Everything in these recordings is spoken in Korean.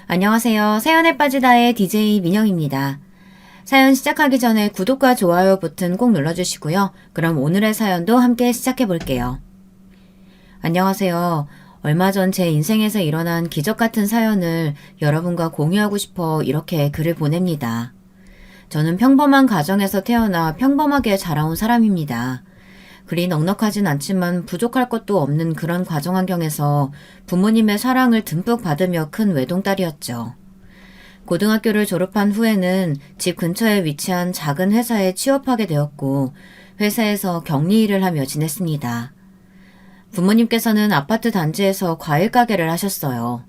안녕하세요. 사연에 빠지다의 DJ 민영입니다. 사연 시작하기 전에 구독과 좋아요 버튼 꼭 눌러주시고요. 그럼 오늘의 사연도 함께 시작해볼게요. 안녕하세요. 얼마 전 제 인생에서 일어난 기적 같은 사연을 여러분과 공유하고 싶어 이렇게 글을 보냅니다. 저는 평범한 가정에서 태어나 평범하게 자라온 사람입니다. 그리 넉넉하진 않지만 부족할 것도 없는 그런 가정 환경에서 부모님의 사랑을 듬뿍 받으며 큰 외동딸이었죠. 고등학교를 졸업한 후에는 집 근처에 위치한 작은 회사에 취업하게 되었고 회사에서 격리 일을 하며 지냈습니다. 부모님께서는 아파트 단지에서 과일 가게를 하셨어요.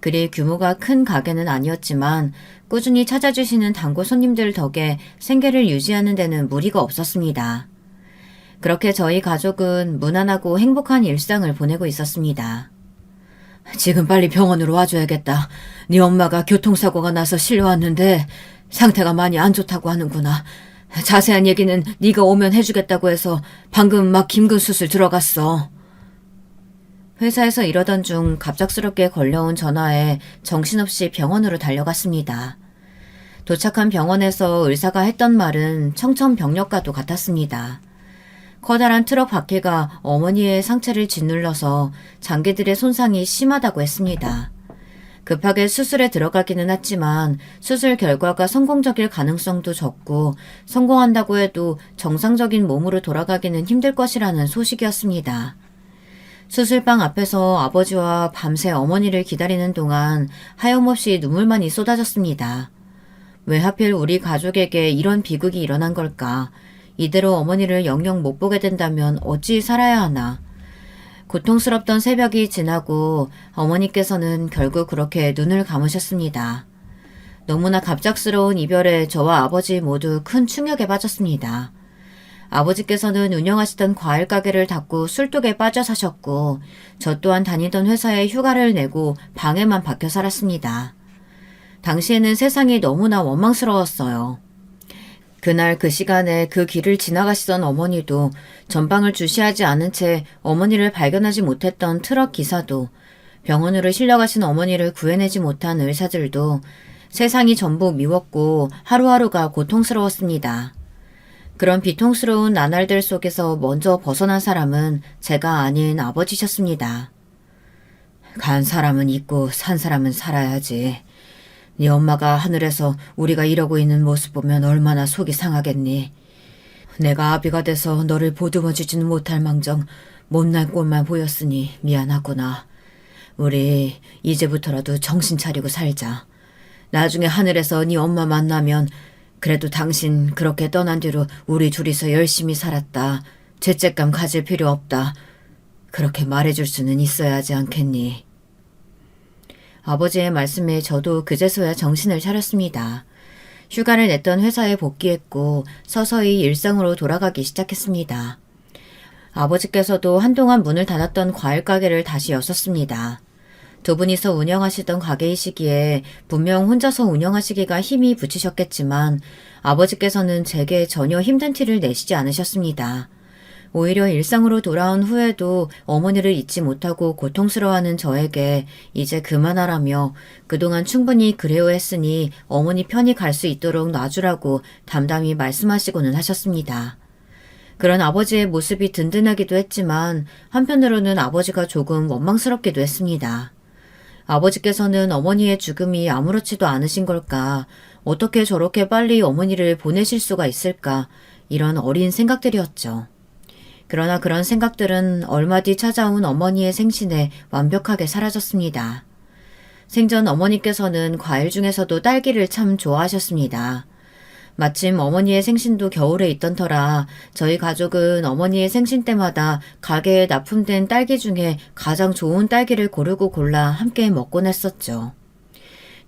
그리 규모가 큰 가게는 아니었지만 꾸준히 찾아주시는 단골 손님들 덕에 생계를 유지하는 데는 무리가 없었습니다. 그렇게 저희 가족은 무난하고 행복한 일상을 보내고 있었습니다. 지금 빨리 병원으로 와줘야겠다. 네 엄마가 교통사고가 나서 실려왔는데 상태가 많이 안 좋다고 하는구나. 자세한 얘기는 네가 오면 해주겠다고 해서 방금 막 김근수술 들어갔어. 회사에서 이러던 중 갑작스럽게 걸려온 전화에 정신없이 병원으로 달려갔습니다. 도착한 병원에서 의사가 했던 말은 청천벽력과도 같았습니다. 커다란 트럭 바퀴가 어머니의 상체를 짓눌러서 장기들의 손상이 심하다고 했습니다. 급하게 수술에 들어가기는 했지만 수술 결과가 성공적일 가능성도 적고 성공한다고 해도 정상적인 몸으로 돌아가기는 힘들 것이라는 소식이었습니다. 수술방 앞에서 아버지와 밤새 어머니를 기다리는 동안 하염없이 눈물만이 쏟아졌습니다. 왜 하필 우리 가족에게 이런 비극이 일어난 걸까? 이대로 어머니를 영영 못 보게 된다면 어찌 살아야 하나. 고통스럽던 새벽이 지나고 어머니께서는 결국 그렇게 눈을 감으셨습니다. 너무나 갑작스러운 이별에 저와 아버지 모두 큰 충격에 빠졌습니다. 아버지께서는 운영하시던 과일 가게를 닫고 술독에 빠져 사셨고 저 또한 다니던 회사에 휴가를 내고 방에만 박혀 살았습니다. 당시에는 세상이 너무나 원망스러웠어요. 그날 그 시간에 그 길을 지나가시던 어머니도 전방을 주시하지 않은 채 어머니를 발견하지 못했던 트럭 기사도 병원으로 실려가신 어머니를 구해내지 못한 의사들도 세상이 전부 미웠고 하루하루가 고통스러웠습니다. 그런 비통스러운 나날들 속에서 먼저 벗어난 사람은 제가 아닌 아버지셨습니다. 간 사람은 있고 산 사람은 살아야지. 네 엄마가 하늘에서 우리가 이러고 있는 모습 보면 얼마나 속이 상하겠니. 내가 아비가 돼서 너를 보듬어주지는 못할 망정 못난 꼴만 보였으니 미안하구나. 우리 이제부터라도 정신 차리고 살자. 나중에 하늘에서 네 엄마 만나면 그래도 당신 그렇게 떠난 뒤로 우리 둘이서 열심히 살았다. 죄책감 가질 필요 없다. 그렇게 말해줄 수는 있어야 하지 않겠니? 아버지의 말씀에 저도 그제서야 정신을 차렸습니다. 휴가를 냈던 회사에 복귀했고 서서히 일상으로 돌아가기 시작했습니다. 아버지께서도 한동안 문을 닫았던 과일 가게를 다시 여셨습니다. 두 분이서 운영하시던 가게이시기에 분명 혼자서 운영하시기가 힘이 붙이셨겠지만 아버지께서는 제게 전혀 힘든 티를 내시지 않으셨습니다. 오히려 일상으로 돌아온 후에도 어머니를 잊지 못하고 고통스러워하는 저에게 이제 그만하라며 그동안 충분히 그래오했으니 어머니 편히 갈 수 있도록 놔주라고 담담히 말씀하시고는 하셨습니다. 그런 아버지의 모습이 든든하기도 했지만 한편으로는 아버지가 조금 원망스럽기도 했습니다. 아버지께서는 어머니의 죽음이 아무렇지도 않으신 걸까? 어떻게 저렇게 빨리 어머니를 보내실 수가 있을까? 이런 어린 생각들이었죠. 그러나 그런 생각들은 얼마 뒤 찾아온 어머니의 생신에 완벽하게 사라졌습니다. 생전 어머니께서는 과일 중에서도 딸기를 참 좋아하셨습니다. 마침 어머니의 생신도 겨울에 있던 터라 저희 가족은 어머니의 생신 때마다 가게에 납품된 딸기 중에 가장 좋은 딸기를 고르고 골라 함께 먹곤 했었죠.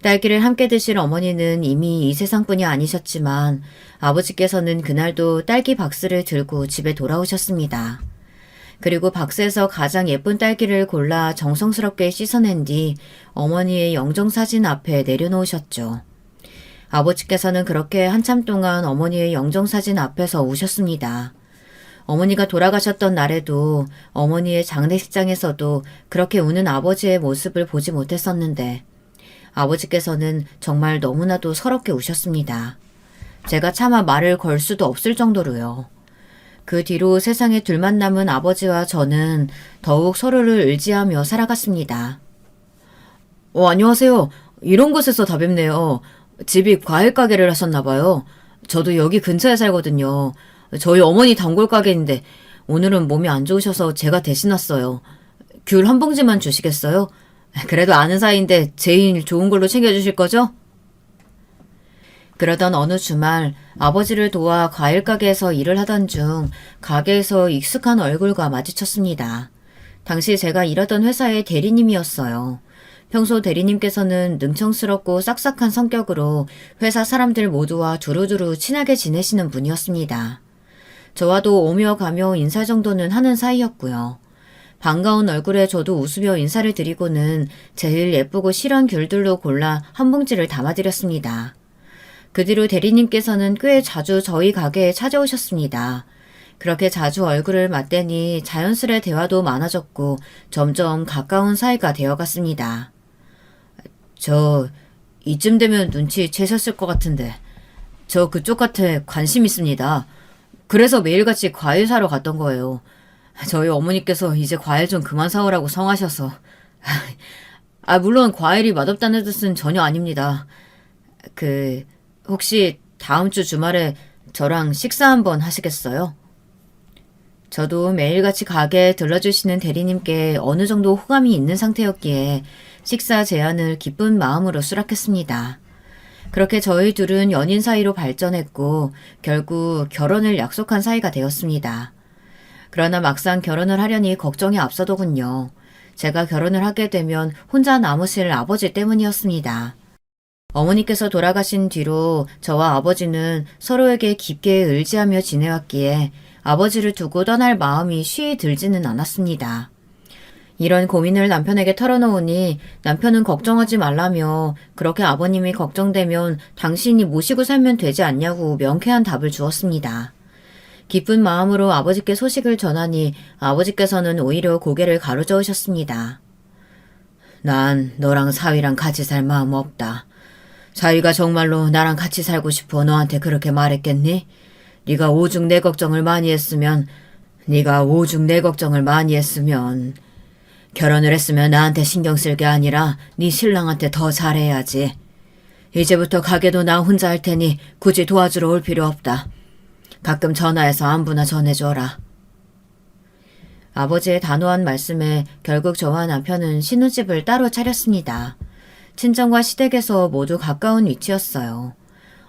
딸기를 함께 드실 어머니는 이미 이 세상뿐이 아니셨지만 아버지께서는 그날도 딸기 박스를 들고 집에 돌아오셨습니다. 그리고 박스에서 가장 예쁜 딸기를 골라 정성스럽게 씻어낸 뒤 어머니의 영정사진 앞에 내려놓으셨죠. 아버지께서는 그렇게 한참 동안 어머니의 영정사진 앞에서 우셨습니다. 어머니가 돌아가셨던 날에도 어머니의 장례식장에서도 그렇게 우는 아버지의 모습을 보지 못했었는데 아버지께서는 정말 너무나도 서럽게 우셨습니다. 제가 차마 말을 걸 수도 없을 정도로요. 그 뒤로 세상에 둘만 남은 아버지와 저는 더욱 서로를 의지하며 살아갔습니다. 안녕하세요. 이런 곳에서 다 뵙네요. 집이 과일 가게를 하셨나 봐요. 저도 여기 근처에 살거든요. 저희 어머니 단골 가게인데 오늘은 몸이 안 좋으셔서 제가 대신 왔어요. 귤 한 봉지만 주시겠어요? 그래도 아는 사이인데 제일 좋은 걸로 챙겨주실 거죠? 그러던 어느 주말 아버지를 도와 과일 가게에서 일을 하던 중 가게에서 익숙한 얼굴과 마주쳤습니다. 당시 제가 일하던 회사의 대리님이었어요. 평소 대리님께서는 능청스럽고 싹싹한 성격으로 회사 사람들 모두와 두루두루 친하게 지내시는 분이었습니다. 저와도 오며 가며 인사 정도는 하는 사이였고요. 반가운 얼굴에 저도 웃으며 인사를 드리고는 제일 예쁘고 실한 귤들로 골라 한 봉지를 담아드렸습니다. 그 뒤로 대리님께서는 꽤 자주 저희 가게에 찾아오셨습니다. 그렇게 자주 얼굴을 맞대니 자연스레 대화도 많아졌고 점점 가까운 사이가 되어갔습니다. 저 이쯤 되면 눈치채셨을 것 같은데 저 그쪽 밭에 관심 있습니다. 그래서 매일같이 과일 사러 갔던 거예요. 저희 어머니께서 이제 과일 좀 그만 사오라고 성하셔서. 물론 과일이 맛없다는 뜻은 전혀 아닙니다. 혹시 다음 주 주말에 저랑 식사 한번 하시겠어요? 저도 매일같이 가게에 들러주시는 대리님께 어느 정도 호감이 있는 상태였기에 식사 제안을 기쁜 마음으로 수락했습니다. 그렇게 저희 둘은 연인 사이로 발전했고 결국 결혼을 약속한 사이가 되었습니다. 그러나 막상 결혼을 하려니 걱정이 앞서더군요. 제가 결혼을 하게 되면 혼자 남으실 아버지 때문이었습니다. 어머니께서 돌아가신 뒤로 저와 아버지는 서로에게 깊게 의지하며 지내왔기에 아버지를 두고 떠날 마음이 쉬이 들지는 않았습니다. 이런 고민을 남편에게 털어놓으니 남편은 걱정하지 말라며 그렇게 아버님이 걱정되면 당신이 모시고 살면 되지 않냐고 명쾌한 답을 주었습니다. 기쁜 마음으로 아버지께 소식을 전하니 아버지께서는 오히려 고개를 가로저으셨습니다. 난 너랑 사위랑 같이 살 마음 없다. 사위가 정말로 나랑 같이 살고 싶어 너한테 그렇게 말했겠니? 네가 오죽 내 걱정을 많이 했으면 결혼을 했으면 나한테 신경 쓸 게 아니라 네 신랑한테 더 잘해야지. 이제부터 가게도 나 혼자 할 테니 굳이 도와주러 올 필요 없다. 가끔 전화해서 안부나 전해줘라. 아버지의 단호한 말씀에 결국 저와 남편은 신혼집을 따로 차렸습니다. 친정과 시댁에서 모두 가까운 위치였어요.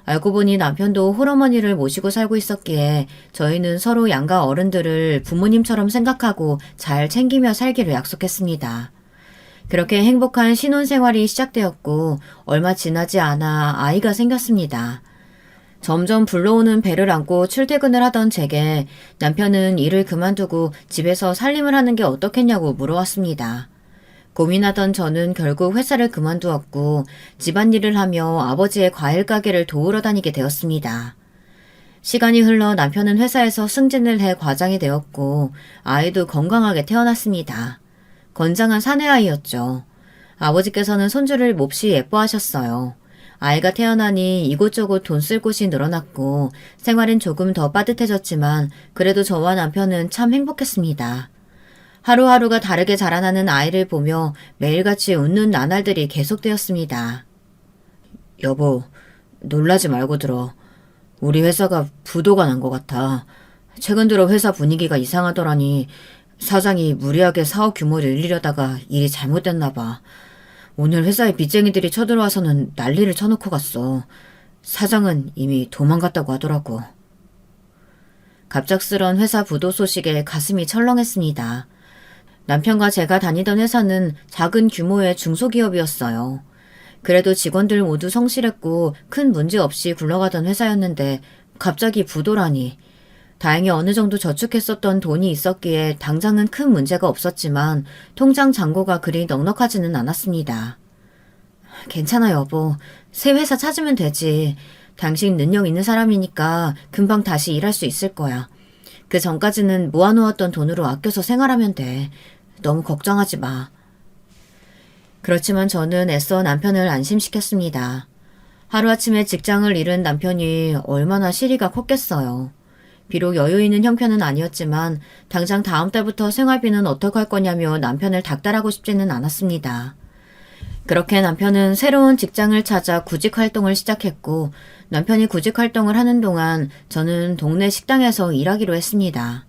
알고 보니 남편도 홀어머니를 모시고 살고 있었기에 저희는 서로 양가 어른들을 부모님처럼 생각하고 잘 챙기며 살기로 약속했습니다. 그렇게 행복한 신혼생활이 시작되었고 얼마 지나지 않아 아이가 생겼습니다. 점점 불러오는 배를 안고 출퇴근을 하던 제게 남편은 일을 그만두고 집에서 살림을 하는 게 어떻겠냐고 물어왔습니다. 고민하던 저는 결국 회사를 그만두었고 집안일을 하며 아버지의 과일 가게를 도우러 다니게 되었습니다. 시간이 흘러 남편은 회사에서 승진을 해 과장이 되었고 아이도 건강하게 태어났습니다. 건장한 사내아이였죠. 아버지께서는 손주를 몹시 예뻐하셨어요. 아이가 태어나니 이곳저곳 돈 쓸 곳이 늘어났고 생활은 조금 더 빠듯해졌지만 그래도 저와 남편은 참 행복했습니다. 하루하루가 다르게 자라나는 아이를 보며 매일같이 웃는 나날들이 계속되었습니다. 여보, 놀라지 말고 들어. 우리 회사가 부도가 난 것 같아. 최근 들어 회사 분위기가 이상하더라니 사장이 무리하게 사업 규모를 늘리려다가 일이 잘못됐나 봐. 오늘 회사에 빚쟁이들이 쳐들어와서는 난리를 쳐놓고 갔어. 사장은 이미 도망갔다고 하더라고. 갑작스런 회사 부도 소식에 가슴이 철렁했습니다. 남편과 제가 다니던 회사는 작은 규모의 중소기업이었어요. 그래도 직원들 모두 성실했고 큰 문제 없이 굴러가던 회사였는데 갑자기 부도라니. 다행히 어느 정도 저축했었던 돈이 있었기에 당장은 큰 문제가 없었지만 통장 잔고가 그리 넉넉하지는 않았습니다. 괜찮아 여보. 새 회사 찾으면 되지. 당신 능력 있는 사람이니까 금방 다시 일할 수 있을 거야. 그 전까지는 모아놓았던 돈으로 아껴서 생활하면 돼. 너무 걱정하지 마. 그렇지만 저는 애써 남편을 안심시켰습니다. 하루아침에 직장을 잃은 남편이 얼마나 시리가 컸겠어요. 비록 여유 있는 형편은 아니었지만 당장 다음 달부터 생활비는 어떡할 거냐며 남편을 닥달하고 싶지는 않았습니다. 그렇게 남편은 새로운 직장을 찾아 구직 활동을 시작했고 남편이 구직 활동을 하는 동안 저는 동네 식당에서 일하기로 했습니다.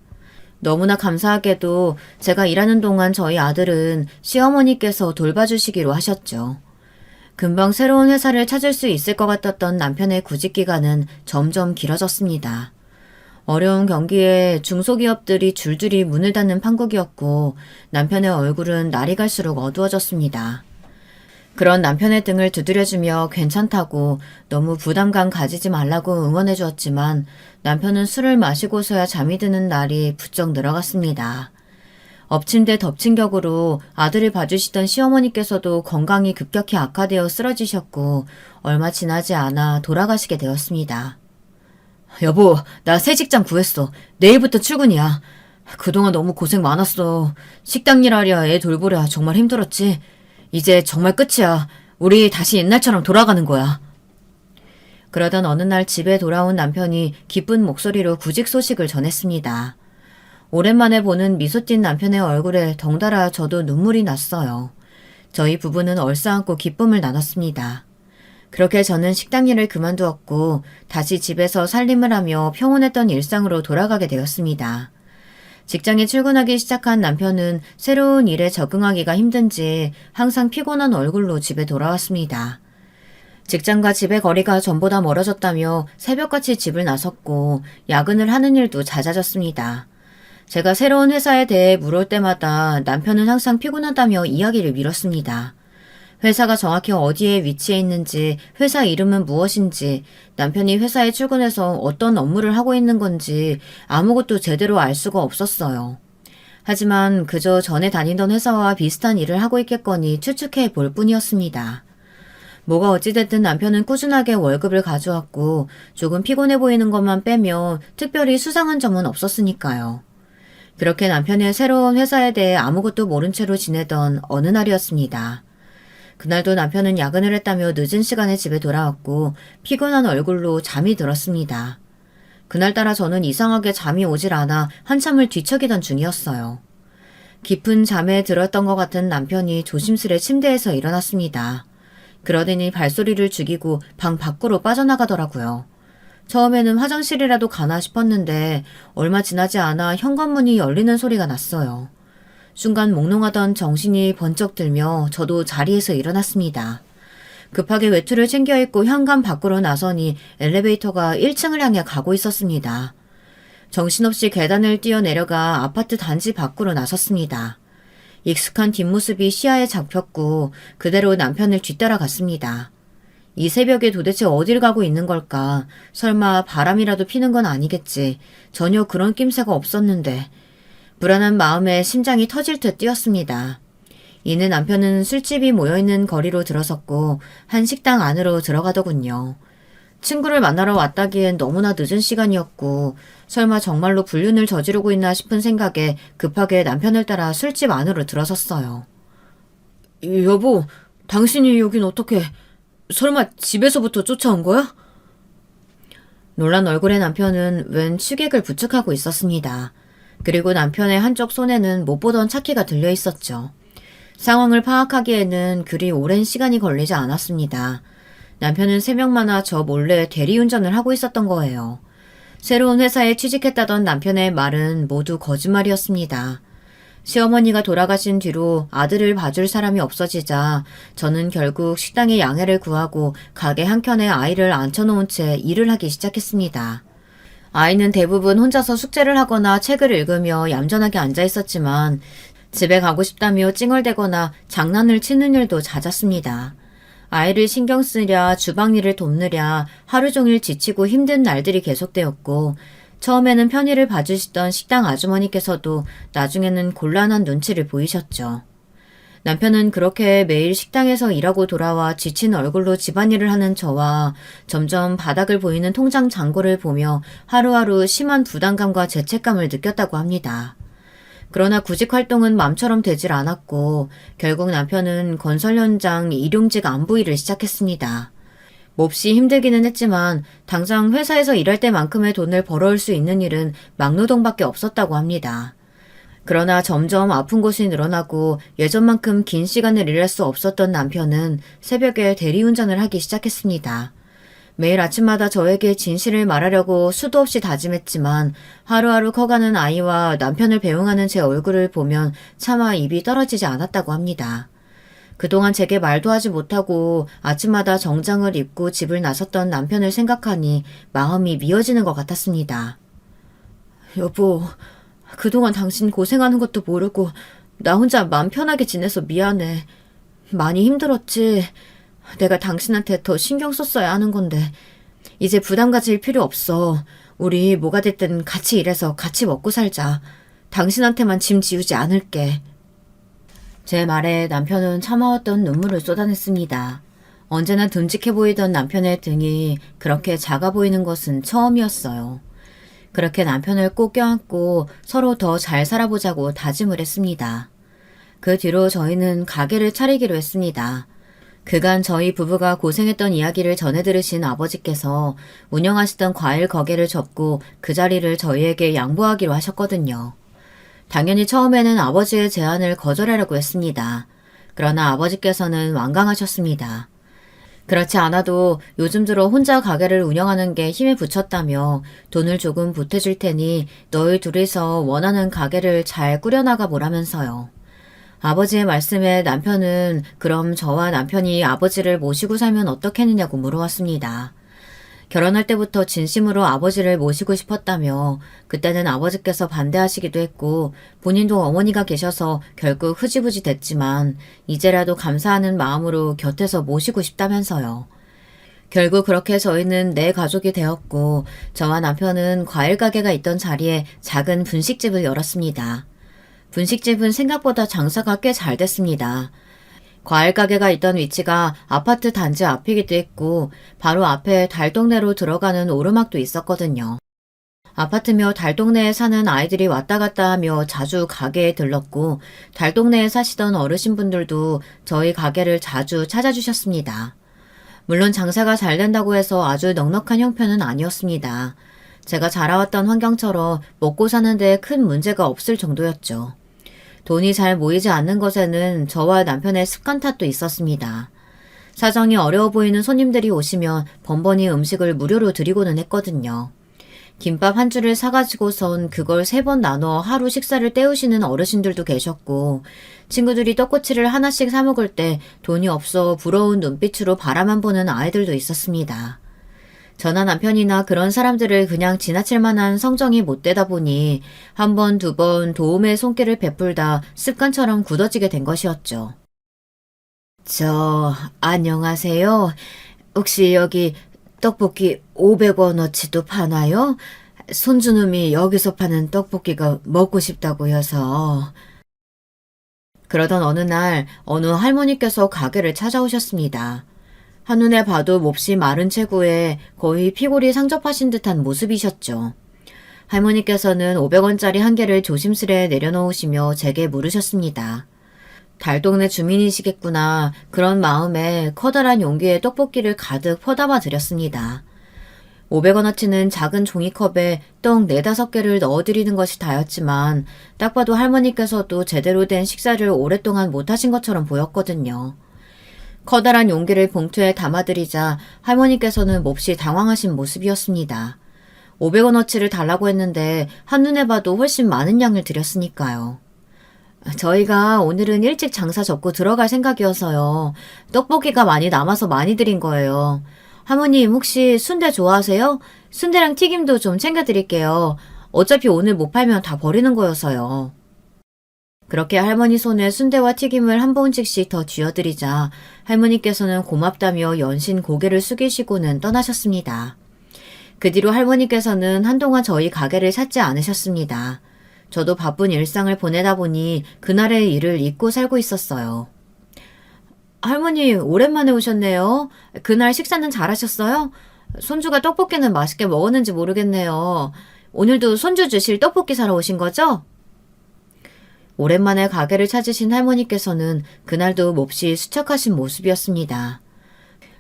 너무나 감사하게도 제가 일하는 동안 저희 아들은 시어머니께서 돌봐주시기로 하셨죠. 금방 새로운 회사를 찾을 수 있을 것 같았던 남편의 구직 기간은 점점 길어졌습니다. 어려운 경기에 중소기업들이 줄줄이 문을 닫는 판국이었고 남편의 얼굴은 날이 갈수록 어두워졌습니다. 그런 남편의 등을 두드려주며 괜찮다고 너무 부담감 가지지 말라고 응원해 주었지만 남편은 술을 마시고서야 잠이 드는 날이 부쩍 늘어갔습니다. 엎친 데 덮친 격으로 아들을 봐주시던 시어머니께서도 건강이 급격히 악화되어 쓰러지셨고 얼마 지나지 않아 돌아가시게 되었습니다. 여보, 나 새 직장 구했어. 내일부터 출근이야. 그동안 너무 고생 많았어. 식당 일하랴 애 돌보랴 정말 힘들었지. 이제 정말 끝이야. 우리 다시 옛날처럼 돌아가는 거야. 그러던 어느 날 집에 돌아온 남편이 기쁜 목소리로 구직 소식을 전했습니다. 오랜만에 보는 미소 띤 남편의 얼굴에 덩달아 저도 눈물이 났어요. 저희 부부는 얼싸안고 기쁨을 나눴습니다. 그렇게 저는 식당 일을 그만두었고 다시 집에서 살림을 하며 평온했던 일상으로 돌아가게 되었습니다. 직장에 출근하기 시작한 남편은 새로운 일에 적응하기가 힘든지 항상 피곤한 얼굴로 집에 돌아왔습니다. 직장과 집의 거리가 전보다 멀어졌다며 새벽같이 집을 나섰고 야근을 하는 일도 잦아졌습니다. 제가 새로운 회사에 대해 물을 때마다 남편은 항상 피곤하다며 이야기를 미뤘습니다. 회사가 정확히 어디에 위치해 있는지, 회사 이름은 무엇인지, 남편이 회사에 출근해서 어떤 업무를 하고 있는 건지 아무것도 제대로 알 수가 없었어요. 하지만 그저 전에 다니던 회사와 비슷한 일을 하고 있겠거니 추측해 볼 뿐이었습니다. 뭐가 어찌됐든 남편은 꾸준하게 월급을 가져왔고 조금 피곤해 보이는 것만 빼면 특별히 수상한 점은 없었으니까요. 그렇게 남편의 새로운 회사에 대해 아무것도 모른 채로 지내던 어느 날이었습니다. 그날도 남편은 야근을 했다며 늦은 시간에 집에 돌아왔고 피곤한 얼굴로 잠이 들었습니다. 그날따라 저는 이상하게 잠이 오질 않아 한참을 뒤척이던 중이었어요. 깊은 잠에 들었던 것 같은 남편이 조심스레 침대에서 일어났습니다. 그러더니 발소리를 죽이고 방 밖으로 빠져나가더라고요. 처음에는 화장실이라도 가나 싶었는데 얼마 지나지 않아 현관문이 열리는 소리가 났어요. 순간 몽롱하던 정신이 번쩍 들며 저도 자리에서 일어났습니다. 급하게 외투를 챙겨 입고 현관 밖으로 나서니 엘리베이터가 1층을 향해 가고 있었습니다. 정신없이 계단을 뛰어내려가 아파트 단지 밖으로 나섰습니다. 익숙한 뒷모습이 시야에 잡혔고 그대로 남편을 뒤따라갔습니다. 이 새벽에 도대체 어딜 가고 있는 걸까? 설마 바람이라도 피는 건 아니겠지. 전혀 그런 낌새가 없었는데. 불안한 마음에 심장이 터질 듯 뛰었습니다. 이내 남편은 술집이 모여있는 거리로 들어섰고 한 식당 안으로 들어가더군요. 친구를 만나러 왔다기엔 너무나 늦은 시간이었고 설마 정말로 불륜을 저지르고 있나 싶은 생각에 급하게 남편을 따라 술집 안으로 들어섰어요. 여보, 당신이 여긴 어떻게... 설마 집에서부터 쫓아온 거야? 놀란 얼굴의 남편은 웬 취객을 부축하고 있었습니다. 그리고 남편의 한쪽 손에는 못 보던 차키가 들려 있었죠. 상황을 파악하기에는 그리 오랜 시간이 걸리지 않았습니다. 남편은 새벽마다 저 몰래 대리운전을 하고 있었던 거예요. 새로운 회사에 취직했다던 남편의 말은 모두 거짓말이었습니다. 시어머니가 돌아가신 뒤로 아들을 봐줄 사람이 없어지자 저는 결국 식당에 양해를 구하고 가게 한켠에 아이를 앉혀놓은 채 일을 하기 시작했습니다. 아이는 대부분 혼자서 숙제를 하거나 책을 읽으며 얌전하게 앉아 있었지만 집에 가고 싶다며 찡얼대거나 장난을 치는 일도 잦았습니다. 아이를 신경 쓰랴 주방 일을 돕느랴 하루 종일 지치고 힘든 날들이 계속되었고 처음에는 편의를 봐주시던 식당 아주머니께서도 나중에는 곤란한 눈치를 보이셨죠. 남편은 그렇게 매일 식당에서 일하고 돌아와 지친 얼굴로 집안일을 하는 저와 점점 바닥을 보이는 통장 잔고를 보며 하루하루 심한 부담감과 죄책감을 느꼈다고 합니다. 그러나 구직 활동은 맘처럼 되질 않았고 결국 남편은 건설 현장 일용직 안부 일을 시작했습니다. 몹시 힘들기는 했지만 당장 회사에서 일할 때만큼의 돈을 벌어올 수 있는 일은 막노동밖에 없었다고 합니다. 그러나 점점 아픈 곳이 늘어나고 예전만큼 긴 시간을 일할 수 없었던 남편은 새벽에 대리운전을 하기 시작했습니다. 매일 아침마다 저에게 진실을 말하려고 수도 없이 다짐했지만 하루하루 커가는 아이와 남편을 배웅하는 제 얼굴을 보면 차마 입이 떨어지지 않았다고 합니다. 그동안 제게 말도 하지 못하고 아침마다 정장을 입고 집을 나섰던 남편을 생각하니 마음이 미어지는 것 같았습니다. 여보, 그동안 당신 고생하는 것도 모르고 나 혼자 맘 편하게 지내서 미안해. 많이 힘들었지. 내가 당신한테 더 신경 썼어야 하는 건데 이제 부담 가질 필요 없어. 우리 뭐가 됐든 같이 일해서 같이 먹고 살자. 당신한테만 짐 지우지 않을게. 제 말에 남편은 참아왔던 눈물을 쏟아냈습니다. 언제나 듬직해 보이던 남편의 등이 그렇게 작아 보이는 것은 처음이었어요. 그렇게 남편을 꼭 껴안고 서로 더 잘 살아보자고 다짐을 했습니다. 그 뒤로 저희는 가게를 차리기로 했습니다. 그간 저희 부부가 고생했던 이야기를 전해 들으신 아버지께서 운영하시던 과일 가게를 접고 그 자리를 저희에게 양보하기로 하셨거든요. 당연히 처음에는 아버지의 제안을 거절하려고 했습니다. 그러나 아버지께서는 완강하셨습니다. 그렇지 않아도 요즘 들어 혼자 가게를 운영하는 게 힘에 부쳤다며 돈을 조금 보태줄 테니 너희 둘이서 원하는 가게를 잘 꾸려나가 보라면서요. 아버지의 말씀에 남편은 그럼 저와 남편이 아버지를 모시고 살면 어떻겠느냐고 물어왔습니다. 결혼할 때부터 진심으로 아버지를 모시고 싶었다며 그때는 아버지께서 반대하시기도 했고 본인도 어머니가 계셔서 결국 흐지부지 됐지만 이제라도 감사하는 마음으로 곁에서 모시고 싶다면서요. 결국 그렇게 저희는 네 가족이 되었고 저와 남편은 과일 가게가 있던 자리에 작은 분식집을 열었습니다. 분식집은 생각보다 장사가 꽤 잘 됐습니다. 과일 가게가 있던 위치가 아파트 단지 앞이기도 했고 바로 앞에 달동네로 들어가는 오르막도 있었거든요. 아파트며 달동네에 사는 아이들이 왔다 갔다 하며 자주 가게에 들렀고 달동네에 사시던 어르신분들도 저희 가게를 자주 찾아주셨습니다. 물론 장사가 잘 된다고 해서 아주 넉넉한 형편은 아니었습니다. 제가 자라왔던 환경처럼 먹고 사는 데 큰 문제가 없을 정도였죠. 돈이 잘 모이지 않는 것에는 저와 남편의 습관 탓도 있었습니다. 사정이 어려워 보이는 손님들이 오시면 번번이 음식을 무료로 드리고는 했거든요. 김밥 한 줄을 사가지고선 그걸 3번 나눠 하루 식사를 때우시는 어르신들도 계셨고 친구들이 떡꼬치를 하나씩 사 먹을 때 돈이 없어 부러운 눈빛으로 바라만 보는 아이들도 있었습니다. 저나 남편이나 그런 사람들을 그냥 지나칠 만한 성정이 못 되다 보니 한 번, 두 번 도움의 손길을 베풀다 습관처럼 굳어지게 된 것이었죠. 안녕하세요. 혹시 여기 떡볶이 500원어치도 파나요? 손주놈이 여기서 파는 떡볶이가 먹고 싶다고 해서. 그러던 어느 날 어느 할머니께서 가게를 찾아오셨습니다. 한눈에 봐도 몹시 마른 체구에 거의 피골이 상접하신 듯한 모습이셨죠. 할머니께서는 500원짜리 한 개를 조심스레 내려놓으시며 제게 물으셨습니다. 달동네 주민이시겠구나. 그런 마음에 커다란 용기에 떡볶이를 가득 퍼담아 드렸습니다. 500원어치는 작은 종이컵에 떡 4-5개를 넣어드리는 것이 다였지만 딱 봐도 할머니께서도 제대로 된 식사를 오랫동안 못하신 것처럼 보였거든요. 커다란 용기를 봉투에 담아드리자 할머니께서는 몹시 당황하신 모습이었습니다. 500원어치를 달라고 했는데 한눈에 봐도 훨씬 많은 양을 드렸으니까요. 저희가 오늘은 일찍 장사 접고 들어갈 생각이어서요. 떡볶이가 많이 남아서 많이 드린 거예요. 할머님 혹시 순대 좋아하세요? 순대랑 튀김도 좀 챙겨드릴게요. 어차피 오늘 못 팔면 다 버리는 거여서요. 그렇게 할머니 손에 순대와 튀김을 한 봉지씩 더 쥐어드리자 할머니께서는 고맙다며 연신 고개를 숙이시고는 떠나셨습니다. 그 뒤로 할머니께서는 한동안 저희 가게를 찾지 않으셨습니다. 저도 바쁜 일상을 보내다 보니 그날의 일을 잊고 살고 있었어요. 할머니 오랜만에 오셨네요. 그날 식사는 잘하셨어요? 손주가 떡볶이는 맛있게 먹었는지 모르겠네요. 오늘도 손주 주실 떡볶이 사러 오신 거죠? 오랜만에 가게를 찾으신 할머니께서는 그날도 몹시 수척하신 모습이었습니다.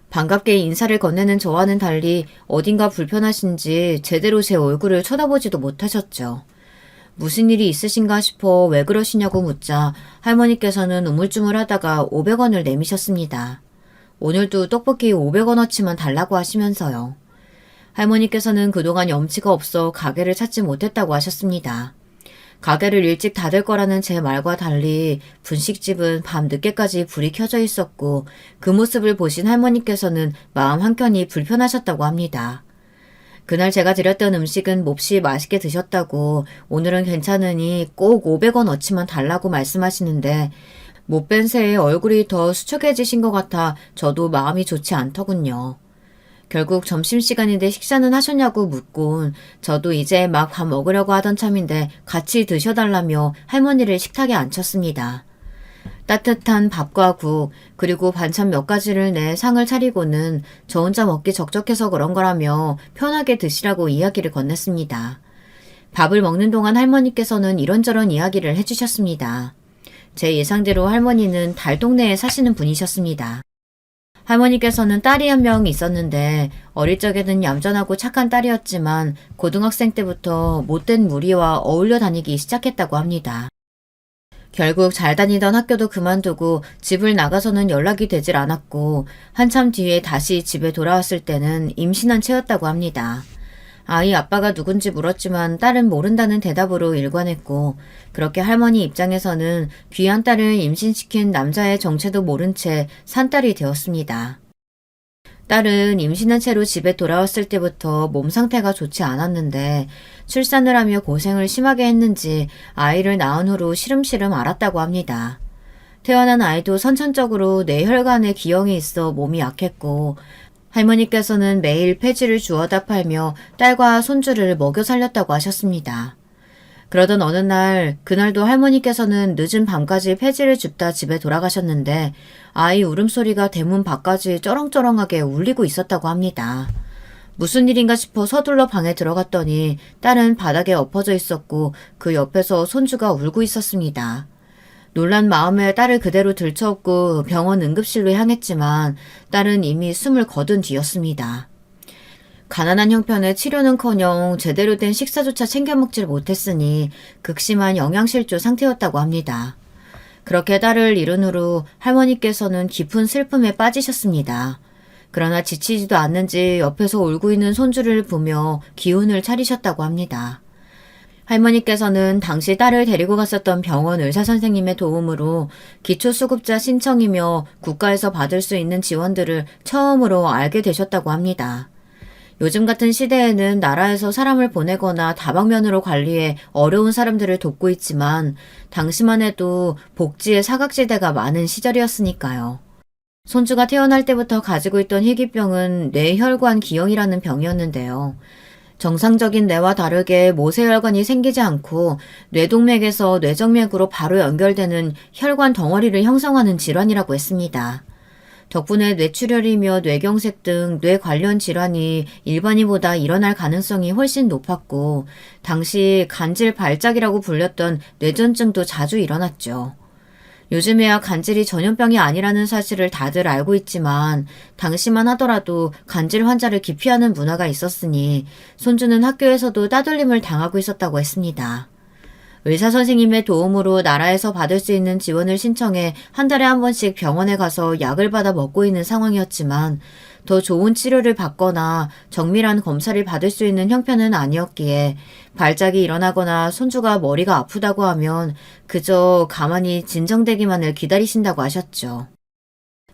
반갑게 인사를 건네는 저와는 달리 어딘가 불편하신지 제대로 제 얼굴을 쳐다보지도 못하셨죠. 무슨 일이 있으신가 싶어 왜 그러시냐고 묻자 할머니께서는 우물쭈물하다가 500원을 내미셨습니다. 오늘도 떡볶이 500원어치만 달라고 하시면서요. 할머니께서는 그동안 염치가 없어 가게를 찾지 못했다고 하셨습니다. 가게를 일찍 닫을 거라는 제 말과 달리 분식집은 밤 늦게까지 불이 켜져 있었고 그 모습을 보신 할머니께서는 마음 한켠이 불편하셨다고 합니다. 그날 제가 드렸던 음식은 몹시 맛있게 드셨다고 오늘은 괜찮으니 꼭 500원어치만 달라고 말씀하시는데 못 뵌 새에 얼굴이 더 수척해지신 것 같아 저도 마음이 좋지 않더군요. 결국 점심시간인데 식사는 하셨냐고 묻곤 저도 이제 막 밥 먹으려고 하던 참인데 같이 드셔달라며 할머니를 식탁에 앉혔습니다. 따뜻한 밥과 국 그리고 반찬 몇 가지를 내 상을 차리고는 저 혼자 먹기 적적해서 그런 거라며 편하게 드시라고 이야기를 건넸습니다. 밥을 먹는 동안 할머니께서는 이런저런 이야기를 해주셨습니다. 제 예상대로 할머니는 달 동네에 사시는 분이셨습니다. 할머니께서는 딸이 한 명 있었는데 어릴 적에는 얌전하고 착한 딸이었지만 고등학생 때부터 못된 무리와 어울려 다니기 시작했다고 합니다. 결국 잘 다니던 학교도 그만두고 집을 나가서는 연락이 되질 않았고 한참 뒤에 다시 집에 돌아왔을 때는 임신한 채였다고 합니다. 아이 아빠가 누군지 물었지만 딸은 모른다는 대답으로 일관했고 그렇게 할머니 입장에서는 귀한 딸을 임신시킨 남자의 정체도 모른 채 산 딸이 되었습니다. 딸은 임신한 채로 집에 돌아왔을 때부터 몸 상태가 좋지 않았는데 출산을 하며 고생을 심하게 했는지 아이를 낳은 후로 시름시름 앓았다고 합니다. 태어난 아이도 선천적으로 뇌혈관에 기형이 있어 몸이 약했고 할머니께서는 매일 폐지를 주워다 팔며 딸과 손주를 먹여 살렸다고 하셨습니다. 그러던 어느 날 그날도 할머니께서는 늦은 밤까지 폐지를 줍다 집에 돌아가셨는데 아이 울음소리가 대문 밖까지 쩌렁쩌렁하게 울리고 있었다고 합니다. 무슨 일인가 싶어 서둘러 방에 들어갔더니 딸은 바닥에 엎어져 있었고 그 옆에서 손주가 울고 있었습니다. 놀란 마음에 딸을 그대로 들쳐업고 병원 응급실로 향했지만 딸은 이미 숨을 거둔 뒤였습니다. 가난한 형편에 치료는커녕 제대로 된 식사조차 챙겨 먹질 못했으니 극심한 영양실조 상태였다고 합니다. 그렇게 딸을 잃은 후로 할머니께서는 깊은 슬픔에 빠지셨습니다. 그러나 지치지도 않는지 옆에서 울고 있는 손주를 보며 기운을 차리셨다고 합니다. 할머니께서는 당시 딸을 데리고 갔었던 병원 의사선생님의 도움으로 기초수급자 신청이며 국가에서 받을 수 있는 지원들을 처음으로 알게 되셨다고 합니다. 요즘 같은 시대에는 나라에서 사람을 보내거나 다방면으로 관리해 어려운 사람들을 돕고 있지만 당시만 해도 복지의 사각지대가 많은 시절이었으니까요. 손주가 태어날 때부터 가지고 있던 희귀병은 뇌혈관 기형이라는 병이었는데요. 정상적인 뇌와 다르게 모세혈관이 생기지 않고 뇌동맥에서 뇌정맥으로 바로 연결되는 혈관 덩어리를 형성하는 질환이라고 했습니다. 덕분에 뇌출혈이며 뇌경색 등 뇌 관련 질환이 일반인보다 일어날 가능성이 훨씬 높았고 당시 간질 발작이라고 불렸던 뇌전증도 자주 일어났죠. 요즘에야 간질이 전염병이 아니라는 사실을 다들 알고 있지만 당시만 하더라도 간질 환자를 기피하는 문화가 있었으니 손주는 학교에서도 따돌림을 당하고 있었다고 했습니다. 의사 선생님의 도움으로 나라에서 받을 수 있는 지원을 신청해 한 달에 한 번씩 병원에 가서 약을 받아 먹고 있는 상황이었지만 더 좋은 치료를 받거나 정밀한 검사를 받을 수 있는 형편은 아니었기에 발작이 일어나거나 손주가 머리가 아프다고 하면 그저 가만히 진정되기만을 기다리신다고 하셨죠.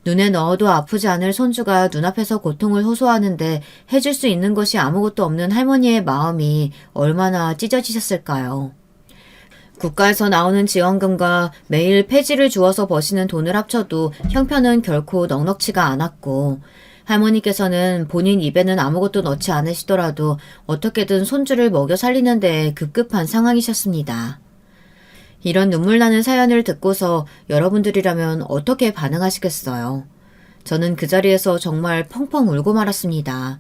눈에 넣어도 아프지 않을 손주가 눈앞에서 고통을 호소하는데 해줄 수 있는 것이 아무것도 없는 할머니의 마음이 얼마나 찢어지셨을까요? 국가에서 나오는 지원금과 매일 폐지를 주어서 버시는 돈을 합쳐도 형편은 결코 넉넉치가 않았고 할머니께서는 본인 입에는 아무것도 넣지 않으시더라도 어떻게든 손주를 먹여 살리는 데 급급한 상황이셨습니다. 이런 눈물 나는 사연을 듣고서 여러분들이라면 어떻게 반응하시겠어요? 저는 그 자리에서 정말 펑펑 울고 말았습니다.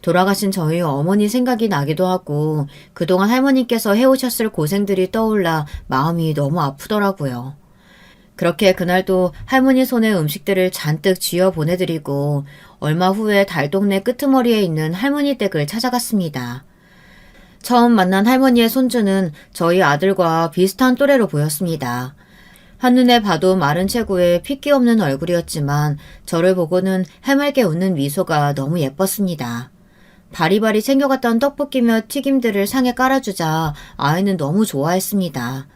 돌아가신 저희 어머니 생각이 나기도 하고 그동안 할머니께서 해오셨을 고생들이 떠올라 마음이 너무 아프더라고요. 그렇게 그날도 할머니 손에 음식들을 잔뜩 쥐어 보내드리고 얼마 후에 달동네 끄트머리에 있는 할머니 댁을 찾아갔습니다. 처음 만난 할머니의 손주는 저희 아들과 비슷한 또래로 보였습니다. 한눈에 봐도 마른 체구에 핏기 없는 얼굴이었지만 저를 보고는 해맑게 웃는 미소가 너무 예뻤습니다. 바리바리 챙겨갔던 떡볶이며 튀김들을 상에 깔아주자 아이는 너무 좋아했습니다.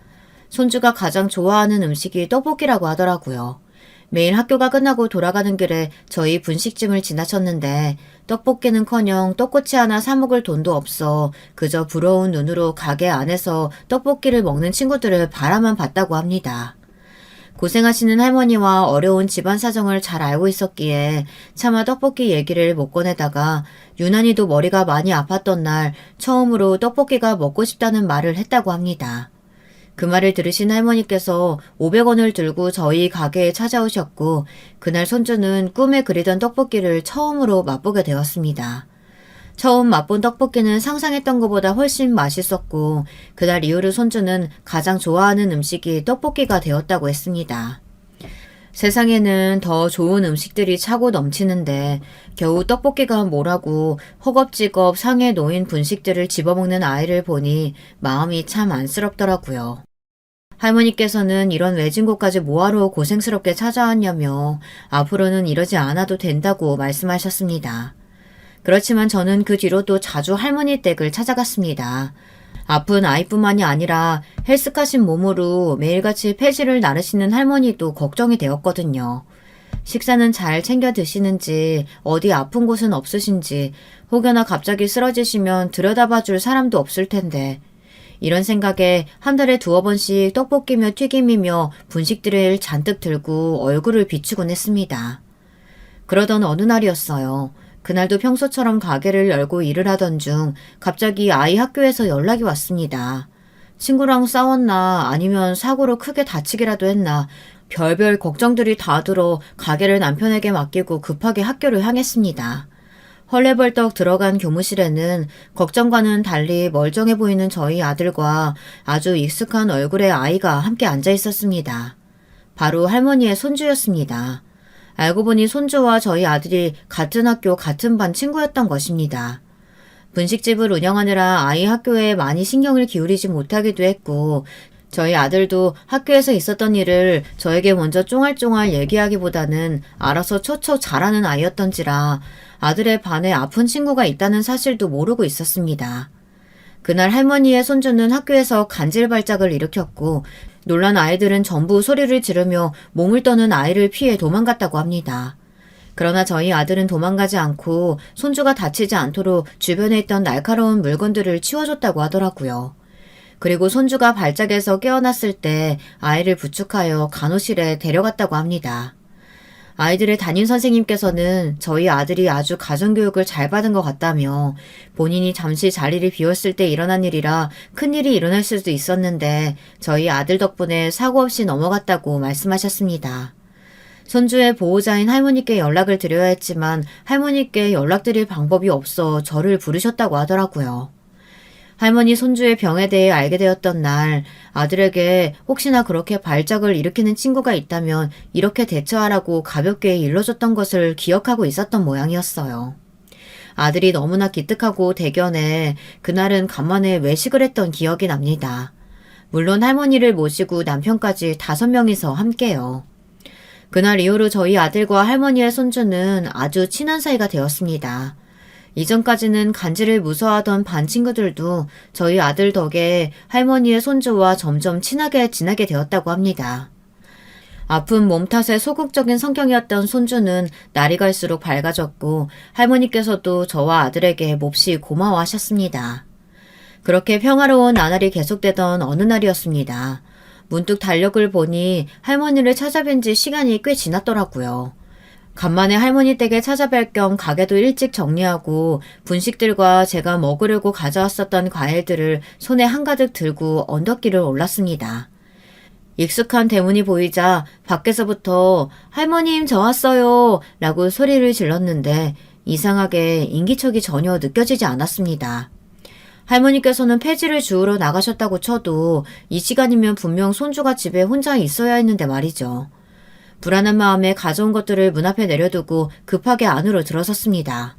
손주가 가장 좋아하는 음식이 떡볶이라고 하더라고요. 매일 학교가 끝나고 돌아가는 길에 저희 분식집을 지나쳤는데 떡볶이는커녕 떡꼬치 하나 사 먹을 돈도 없어 그저 부러운 눈으로 가게 안에서 떡볶이를 먹는 친구들을 바라만 봤다고 합니다. 고생하시는 할머니와 어려운 집안 사정을 잘 알고 있었기에 차마 떡볶이 얘기를 못 꺼내다가 유난히도 머리가 많이 아팠던 날 처음으로 떡볶이가 먹고 싶다는 말을 했다고 합니다. 그 말을 들으신 할머니께서 500원을 들고 저희 가게에 찾아오셨고 그날 손주는 꿈에 그리던 떡볶이를 처음으로 맛보게 되었습니다. 처음 맛본 떡볶이는 상상했던 것보다 훨씬 맛있었고 그날 이후로 손주는 가장 좋아하는 음식이 떡볶이가 되었다고 했습니다. 세상에는 더 좋은 음식들이 차고 넘치는데 겨우 떡볶이가 뭐라고 허겁지겁 상에 놓인 분식들을 집어먹는 아이를 보니 마음이 참 안쓰럽더라고요. 할머니께서는 이런 외진 곳까지 뭐하러 고생스럽게 찾아왔냐며 앞으로는 이러지 않아도 된다고 말씀하셨습니다. 그렇지만 저는 그 뒤로도 자주 할머니 댁을 찾아갔습니다. 아픈 아이뿐만이 아니라 헬스카신 몸으로 매일같이 폐지를 나르시는 할머니도 걱정이 되었거든요. 식사는 잘 챙겨 드시는지, 어디 아픈 곳은 없으신지, 혹여나 갑자기 쓰러지시면 들여다봐 줄 사람도 없을 텐데, 이런 생각에 한 달에 2번씩 떡볶이며 튀김이며 분식들을 잔뜩 들고 얼굴을 비추곤 했습니다. 그러던 어느 날이었어요. 그날도 평소처럼 가게를 열고 일을 하던 중 갑자기 아이 학교에서 연락이 왔습니다. 친구랑 싸웠나 아니면 사고로 크게 다치기라도 했나 별별 걱정들이 다 들어 가게를 남편에게 맡기고 급하게 학교를 향했습니다. 헐레벌떡 들어간 교무실에는 걱정과는 달리 멀쩡해 보이는 저희 아들과 아주 익숙한 얼굴의 아이가 함께 앉아 있었습니다. 바로 할머니의 손주였습니다. 알고 보니 손주와 저희 아들이 같은 학교 같은 반 친구였던 것입니다. 분식집을 운영하느라 아이 학교에 많이 신경을 기울이지 못하기도 했고 저희 아들도 학교에서 있었던 일을 저에게 먼저 쫑알쫑알 얘기하기보다는 알아서 척척 잘하는 아이였던지라 아들의 반에 아픈 친구가 있다는 사실도 모르고 있었습니다. 그날 할머니의 손주는 학교에서 간질발작을 일으켰고 놀란 아이들은 전부 소리를 지르며 몸을 떠는 아이를 피해 도망갔다고 합니다. 그러나 저희 아들은 도망가지 않고 손주가 다치지 않도록 주변에 있던 날카로운 물건들을 치워줬다고 하더라고요. 그리고 손주가 발작에서 깨어났을 때 아이를 부축하여 간호실에 데려갔다고 합니다. 아이들의 담임선생님께서는 저희 아들이 아주 가정교육을 잘 받은 것 같다며 본인이 잠시 자리를 비웠을 때 일어난 일이라 큰일이 일어날 수도 있었는데 저희 아들 덕분에 사고 없이 넘어갔다고 말씀하셨습니다. 손주의 보호자인 할머니께 연락을 드려야 했지만 할머니께 연락드릴 방법이 없어 저를 부르셨다고 하더라고요. 할머니 손주의 병에 대해 알게 되었던 날 아들에게 혹시나 그렇게 발작을 일으키는 친구가 있다면 이렇게 대처하라고 가볍게 일러줬던 것을 기억하고 있었던 모양이었어요. 아들이 너무나 기특하고 대견해 그날은 간만에 외식을 했던 기억이 납니다. 물론 할머니를 모시고 남편까지 5명이서 함께요. 그날 이후로 저희 아들과 할머니의 손주는 아주 친한 사이가 되었습니다. 이전까지는 간지를 무서워하던 반 친구들도 저희 아들 덕에 할머니의 손주와 점점 친하게 지내게 되었다고 합니다. 아픈 몸 탓에 소극적인 성격이었던 손주는 날이 갈수록 밝아졌고 할머니께서도 저와 아들에게 몹시 고마워하셨습니다. 그렇게 평화로운 나날이 계속되던 어느 날이었습니다. 문득 달력을 보니 할머니를 찾아뵌 지 시간이 꽤 지났더라고요. 간만에 할머니 댁에 찾아뵐 겸 가게도 일찍 정리하고 분식들과 제가 먹으려고 가져왔었던 과일들을 손에 한가득 들고 언덕길을 올랐습니다. 익숙한 대문이 보이자 밖에서부터 할머님 저 왔어요 라고 소리를 질렀는데 이상하게 인기척이 전혀 느껴지지 않았습니다. 할머니께서는 폐지를 주우러 나가셨다고 쳐도 이 시간이면 분명 손주가 집에 혼자 있어야 했는데 말이죠. 불안한 마음에 가져온 것들을 문 앞에 내려두고 급하게 안으로 들어섰습니다.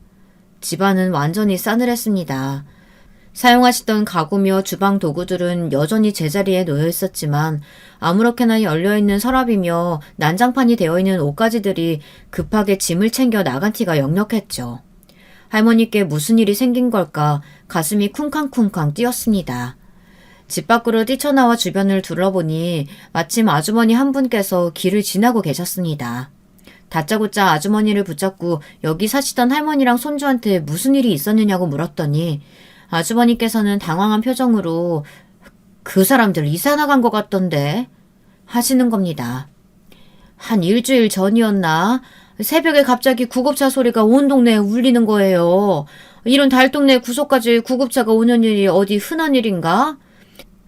집안은 완전히 싸늘했습니다. 사용하시던 가구며 주방 도구들은 여전히 제자리에 놓여 있었지만 아무렇게나 열려있는 서랍이며 난장판이 되어있는 옷가지들이 급하게 짐을 챙겨 나간 티가 역력했죠. 할머니께 무슨 일이 생긴 걸까 가슴이 쿵쾅쿵쾅 뛰었습니다. 집 밖으로 뛰쳐나와 주변을 둘러보니 마침 아주머니 한 분께서 길을 지나고 계셨습니다. 다짜고짜 아주머니를 붙잡고 여기 사시던 할머니랑 손주한테 무슨 일이 있었느냐고 물었더니 아주머니께서는 당황한 표정으로 그 사람들 이사 나간 것 같던데 하시는 겁니다. 한 일주일 전이었나? 새벽에 갑자기 구급차 소리가 온 동네에 울리는 거예요. 이런 달동네 구석까지 구급차가 오는 일이 어디 흔한 일인가?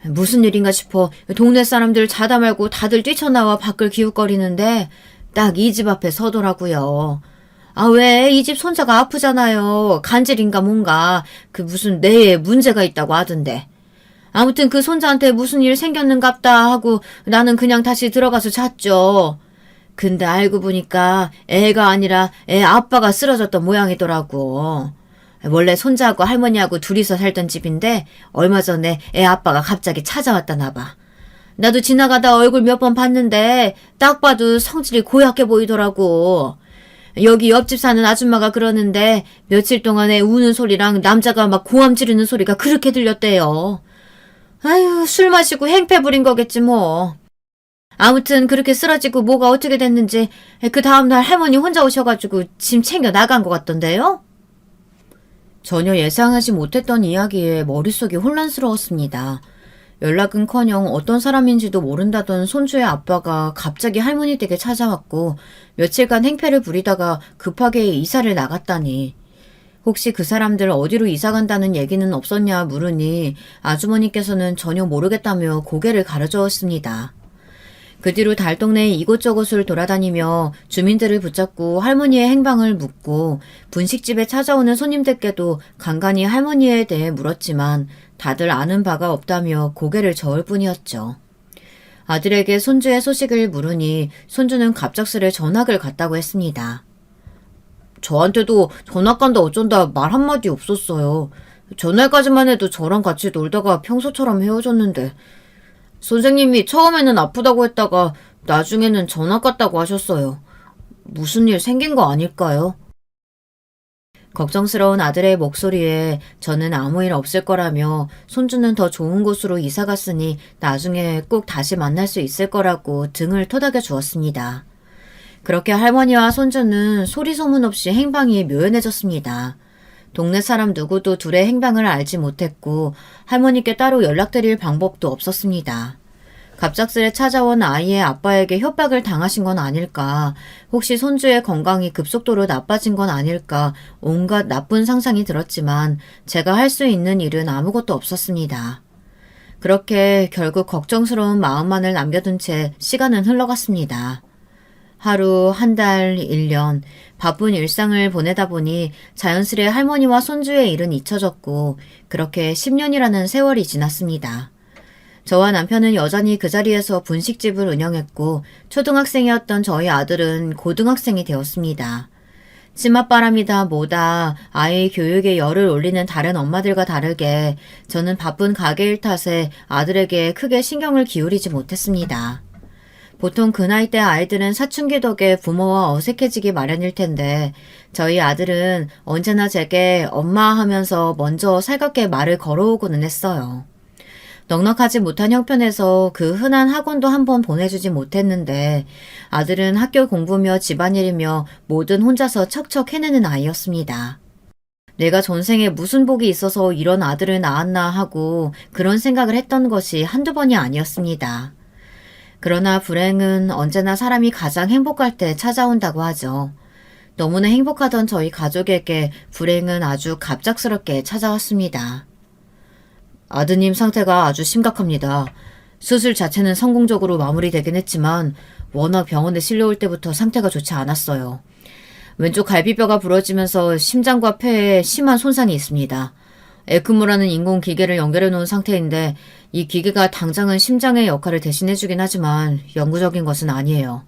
무슨 일인가 싶어 동네 사람들 자다 말고 다들 뛰쳐나와 밖을 기웃거리는데 딱 이 집 앞에 서더라고요. 아, 왜? 이 집 손자가 아프잖아요. 간질인가 뭔가. 그 무슨 뇌에 문제가 있다고 하던데. 아무튼 그 손자한테 무슨 일 생겼는갑다 하고 나는 그냥 다시 들어가서 잤죠. 근데 알고 보니까 애가 아니라 애 아빠가 쓰러졌던 모양이더라고. 원래 손자하고 할머니하고 둘이서 살던 집인데 얼마 전에 애 아빠가 갑자기 찾아왔다나 봐. 나도 지나가다 얼굴 몇 번 봤는데 딱 봐도 성질이 고약해 보이더라고. 여기 옆집 사는 아줌마가 그러는데 며칠 동안에 우는 소리랑 남자가 막 고함 지르는 소리가 그렇게 들렸대요. 아유, 술 마시고 행패 부린 거겠지 뭐. 아무튼 그렇게 쓰러지고 뭐가 어떻게 됐는지 그 다음날 할머니 혼자 오셔가지고 짐 챙겨 나간 것 같던데요? 전혀 예상하지 못했던 이야기에 머릿속이 혼란스러웠습니다. 연락은커녕 어떤 사람인지도 모른다던 손주의 아빠가 갑자기 할머니 댁에 찾아왔고 며칠간 행패를 부리다가 급하게 이사를 나갔다니. 혹시 그 사람들 어디로 이사 간다는 얘기는 없었냐 물으니 아주머니께서는 전혀 모르겠다며 고개를 가로저었습니다. 그 뒤로 달동네 이곳저곳을 돌아다니며 주민들을 붙잡고 할머니의 행방을 묻고 분식집에 찾아오는 손님들께도 간간히 할머니에 대해 물었지만 다들 아는 바가 없다며 고개를 저을 뿐이었죠. 아들에게 손주의 소식을 물으니 손주는 갑작스레 전학을 갔다고 했습니다. 저한테도 전학 간다 어쩐다 말 한마디 없었어요. 전날까지만 해도 저랑 같이 놀다가 평소처럼 헤어졌는데 선생님이 처음에는 아프다고 했다가 나중에는 전학 갔다고 하셨어요. 무슨 일 생긴 거 아닐까요? 걱정스러운 아들의 목소리에 저는 아무 일 없을 거라며 손주는 더 좋은 곳으로 이사 갔으니 나중에 꼭 다시 만날 수 있을 거라고 등을 토닥여 주었습니다. 그렇게 할머니와 손주는 소리 소문 없이 행방이 묘연해졌습니다. 동네 사람 누구도 둘의 행방을 알지 못했고 할머니께 따로 연락드릴 방법도 없었습니다. 갑작스레 찾아온 아이의 아빠에게 협박을 당하신 건 아닐까, 혹시 손주의 건강이 급속도로 나빠진 건 아닐까 온갖 나쁜 상상이 들었지만 제가 할 수 있는 일은 아무것도 없었습니다. 그렇게 결국 걱정스러운 마음만을 남겨둔 채 시간은 흘러갔습니다. 하루, 한 달, 1년 바쁜 일상을 보내다 보니 자연스레 할머니와 손주의 일은 잊혀졌고 그렇게 10년이라는 세월이 지났습니다. 저와 남편은 여전히 그 자리에서 분식집을 운영했고 초등학생이었던 저희 아들은 고등학생이 되었습니다. 치맛바람이다 뭐다 아이 교육에 열을 올리는 다른 엄마들과 다르게 저는 바쁜 가게일 탓에 아들에게 크게 신경을 기울이지 못했습니다. 보통 그 나이 때 아이들은 사춘기 덕에 부모와 어색해지기 마련일 텐데 저희 아들은 언제나 제게 엄마 하면서 먼저 살갑게 말을 걸어오고는 했어요. 넉넉하지 못한 형편에서 그 흔한 학원도 한번 보내주지 못했는데 아들은 학교 공부며 집안일이며 뭐든 혼자서 척척 해내는 아이였습니다. 내가 전생에 무슨 복이 있어서 이런 아들을 낳았나 하고 그런 생각을 했던 것이 한두 번이 아니었습니다. 그러나 불행은 언제나 사람이 가장 행복할 때 찾아온다고 하죠. 너무나 행복하던 저희 가족에게 불행은 아주 갑작스럽게 찾아왔습니다. 아드님 상태가 아주 심각합니다. 수술 자체는 성공적으로 마무리되긴 했지만 워낙 병원에 실려올 때부터 상태가 좋지 않았어요. 왼쪽 갈비뼈가 부러지면서 심장과 폐에 심한 손상이 있습니다. 에크모라는 인공기계를 연결해 놓은 상태인데 이 기계가 당장은 심장의 역할을 대신해주긴 하지만 영구적인 것은 아니에요.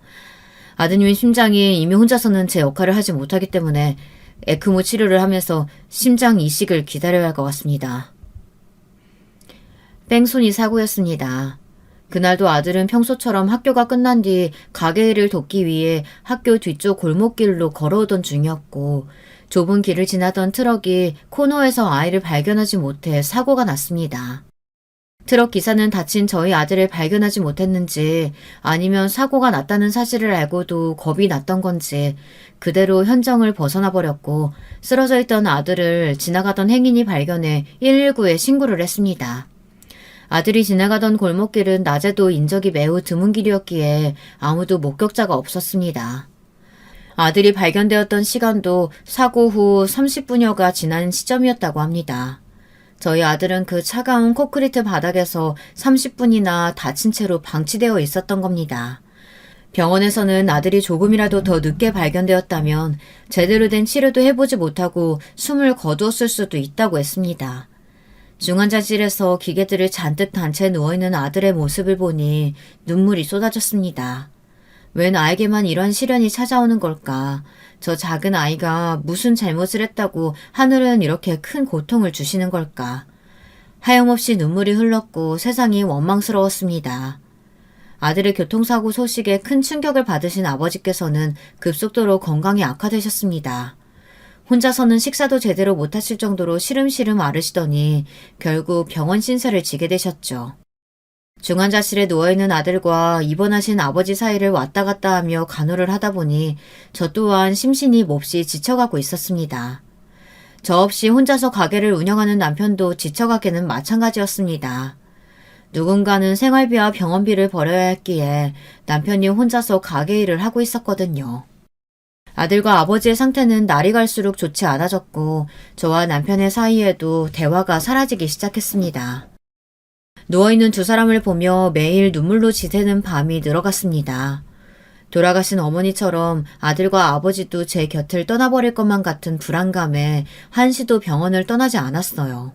아드님의 심장이 이미 혼자서는 제 역할을 하지 못하기 때문에 에크모 치료를 하면서 심장 이식을 기다려야 할 것 같습니다. 뺑소니 사고였습니다. 그날도 아들은 평소처럼 학교가 끝난 뒤 가게 일을 돕기 위해 학교 뒤쪽 골목길로 걸어오던 중이었고 좁은 길을 지나던 트럭이 코너에서 아이를 발견하지 못해 사고가 났습니다. 트럭 기사는 다친 저희 아들을 발견하지 못했는지 아니면 사고가 났다는 사실을 알고도 겁이 났던 건지 그대로 현장을 벗어나 버렸고 쓰러져 있던 아들을 지나가던 행인이 발견해 119에 신고를 했습니다. 아들이 지나가던 골목길은 낮에도 인적이 매우 드문 길이었기에 아무도 목격자가 없었습니다. 아들이 발견되었던 시간도 사고 후 30분여가 지난 시점이었다고 합니다. 저희 아들은 그 차가운 콘크리트 바닥에서 30분이나 다친 채로 방치되어 있었던 겁니다. 병원에서는 아들이 조금이라도 더 늦게 발견되었다면 제대로 된 치료도 해보지 못하고 숨을 거두었을 수도 있다고 했습니다. 중환자실에서 기계들을 잔뜩 단 채 누워있는 아들의 모습을 보니 눈물이 쏟아졌습니다. 왜 나에게만 이런 시련이 찾아오는 걸까? 저 작은 아이가 무슨 잘못을 했다고 하늘은 이렇게 큰 고통을 주시는 걸까? 하염없이 눈물이 흘렀고 세상이 원망스러웠습니다. 아들의 교통사고 소식에 큰 충격을 받으신 아버지께서는 급속도로 건강이 악화되셨습니다. 혼자서는 식사도 제대로 못하실 정도로 시름시름 앓으시더니 결국 병원 신세를 지게 되셨죠. 중환자실에 누워있는 아들과 입원하신 아버지 사이를 왔다 갔다 하며 간호를 하다 보니 저 또한 심신이 몹시 지쳐가고 있었습니다. 저 없이 혼자서 가게를 운영하는 남편도 지쳐가기는 마찬가지였습니다. 누군가는 생활비와 병원비를 벌어야 했기에 남편이 혼자서 가게 일을 하고 있었거든요. 아들과 아버지의 상태는 날이 갈수록 좋지 않아졌고 저와 남편의 사이에도 대화가 사라지기 시작했습니다. 누워있는 두 사람을 보며 매일 눈물로 지새는 밤이 늘어갔습니다. 돌아가신 어머니처럼 아들과 아버지도 제 곁을 떠나버릴 것만 같은 불안감에 한시도 병원을 떠나지 않았어요.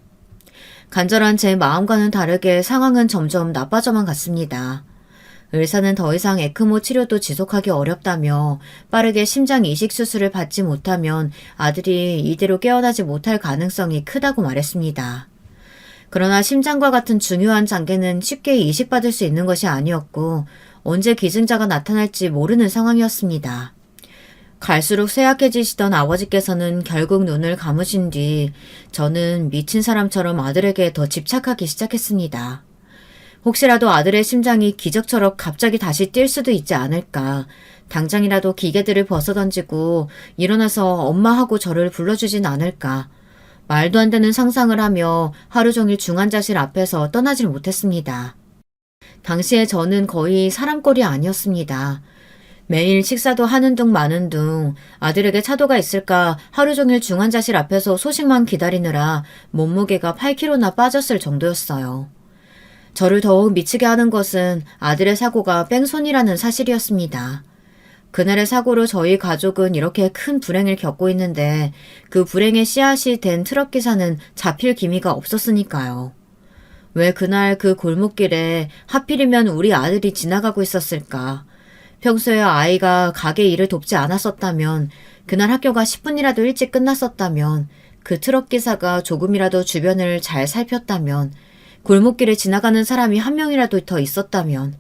간절한 제 마음과는 다르게 상황은 점점 나빠져만 갔습니다. 의사는 더 이상 에크모 치료도 지속하기 어렵다며 빠르게 심장 이식 수술을 받지 못하면 아들이 이대로 깨어나지 못할 가능성이 크다고 말했습니다. 그러나 심장과 같은 중요한 장기는 쉽게 이식받을 수 있는 것이 아니었고 언제 기증자가 나타날지 모르는 상황이었습니다. 갈수록 쇠약해지시던 아버지께서는 결국 눈을 감으신 뒤 저는 미친 사람처럼 아들에게 더 집착하기 시작했습니다. 혹시라도 아들의 심장이 기적처럼 갑자기 다시 뛸 수도 있지 않을까. 당장이라도 기계들을 벗어던지고 일어나서 엄마하고 저를 불러주진 않을까. 말도 안 되는 상상을 하며 하루 종일 중환자실 앞에서 떠나질 못했습니다. 당시에 저는 거의 사람꼴이 아니었습니다. 매일 식사도 하는 둥 마는 둥 아들에게 차도가 있을까 하루 종일 중환자실 앞에서 소식만 기다리느라 몸무게가 8kg나 빠졌을 정도였어요. 저를 더욱 미치게 하는 것은 아들의 사고가 뺑소니라는 사실이었습니다. 그날의 사고로 저희 가족은 이렇게 큰 불행을 겪고 있는데 그 불행의 씨앗이 된 트럭 기사는 잡힐 기미가 없었으니까요. 왜 그날 그 골목길에 하필이면 우리 아들이 지나가고 있었을까? 평소에 아이가 가게 일을 돕지 않았었다면, 그날 학교가 10분이라도 일찍 끝났었다면, 그 트럭 기사가 조금이라도 주변을 잘 살폈다면, 골목길에 지나가는 사람이 한 명이라도 더 있었다면,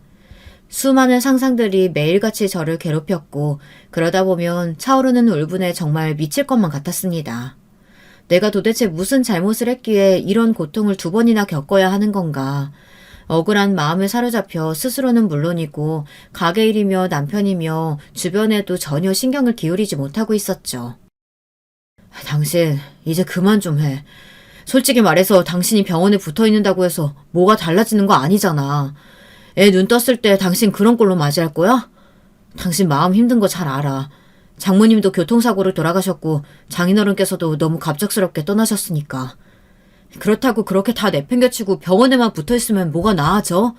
수많은 상상들이 매일같이 저를 괴롭혔고 그러다 보면 차오르는 울분에 정말 미칠 것만 같았습니다. 내가 도대체 무슨 잘못을 했기에 이런 고통을 2번이나 겪어야 하는 건가. 억울한 마음에 사로잡혀 스스로는 물론이고 가게 일이며 남편이며 주변에도 전혀 신경을 기울이지 못하고 있었죠. 당신 이제 그만 좀 해. 솔직히 말해서 당신이 병원에 붙어있는다고 해서 뭐가 달라지는 거 아니잖아. 애 눈 떴을 때 당신 그런 꼴로 맞이할 거야? 당신 마음 힘든 거 잘 알아. 장모님도 교통사고로 돌아가셨고 장인어른께서도 너무 갑작스럽게 떠나셨으니까. 그렇다고 그렇게 다 내팽개치고 병원에만 붙어있으면 뭐가 나아져?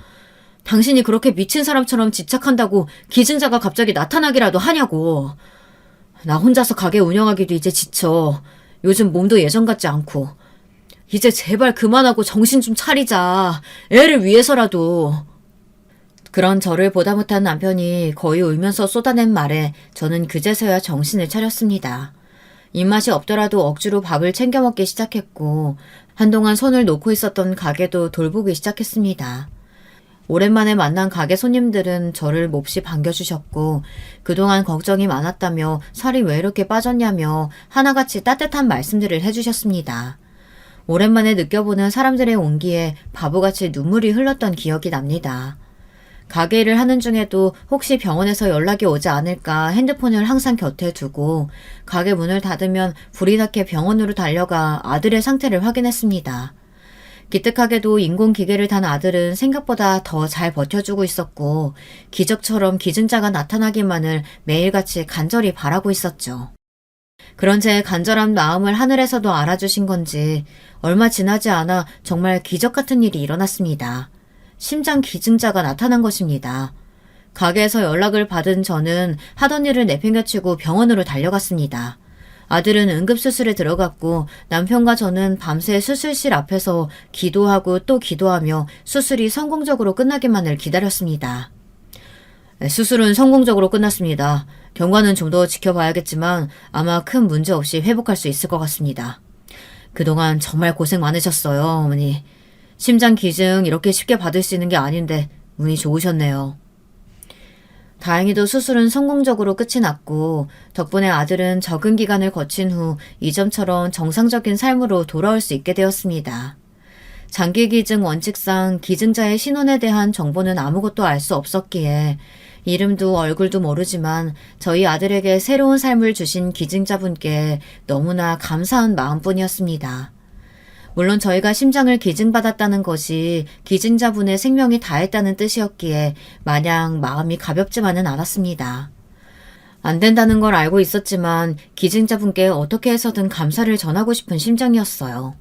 당신이 그렇게 미친 사람처럼 집착한다고 기증자가 갑자기 나타나기라도 하냐고. 나 혼자서 가게 운영하기도 이제 지쳐. 요즘 몸도 예전 같지 않고. 이제 제발 그만하고 정신 좀 차리자. 애를 위해서라도. 그런 저를 보다 못한 남편이 거의 울면서 쏟아낸 말에 저는 그제서야 정신을 차렸습니다. 입맛이 없더라도 억지로 밥을 챙겨 먹기 시작했고 한동안 손을 놓고 있었던 가게도 돌보기 시작했습니다. 오랜만에 만난 가게 손님들은 저를 몹시 반겨주셨고 그동안 걱정이 많았다며 살이 왜 이렇게 빠졌냐며 하나같이 따뜻한 말씀들을 해주셨습니다. 오랜만에 느껴보는 사람들의 온기에 바보같이 눈물이 흘렀던 기억이 납니다. 가게 일을 하는 중에도 혹시 병원에서 연락이 오지 않을까 핸드폰을 항상 곁에 두고 가게 문을 닫으면 불이 나게 병원으로 달려가 아들의 상태를 확인했습니다. 기특하게도 인공기계를 단 아들은 생각보다 더 잘 버텨주고 있었고 기적처럼 기증자가 나타나기만을 매일같이 간절히 바라고 있었죠. 그런 제 간절한 마음을 하늘에서도 알아주신 건지 얼마 지나지 않아 정말 기적 같은 일이 일어났습니다. 심장 기증자가 나타난 것입니다. 가게에서 연락을 받은 저는 하던 일을 내팽개치고 병원으로 달려갔습니다. 아들은 응급수술에 들어갔고 남편과 저는 밤새 수술실 앞에서 기도하고 또 기도하며 수술이 성공적으로 끝나기만을 기다렸습니다. 수술은 성공적으로 끝났습니다. 경과는 좀 더 지켜봐야겠지만 아마 큰 문제 없이 회복할 수 있을 것 같습니다. 그동안 정말 고생 많으셨어요, 어머니. 심장 기증 이렇게 쉽게 받을 수 있는 게 아닌데 운이 좋으셨네요. 다행히도 수술은 성공적으로 끝이 났고 덕분에 아들은 적응 기간을 거친 후 이전처럼 정상적인 삶으로 돌아올 수 있게 되었습니다. 장기 기증 원칙상 기증자의 신원에 대한 정보는 아무것도 알 수 없었기에 이름도 얼굴도 모르지만 저희 아들에게 새로운 삶을 주신 기증자분께 너무나 감사한 마음뿐이었습니다. 물론 저희가 심장을 기증받았다는 것이 기증자분의 생명이 다했다는 뜻이었기에 마냥 마음이 가볍지만은 않았습니다. 안 된다는 걸 알고 있었지만 기증자분께 어떻게 해서든 감사를 전하고 싶은 심정이었어요.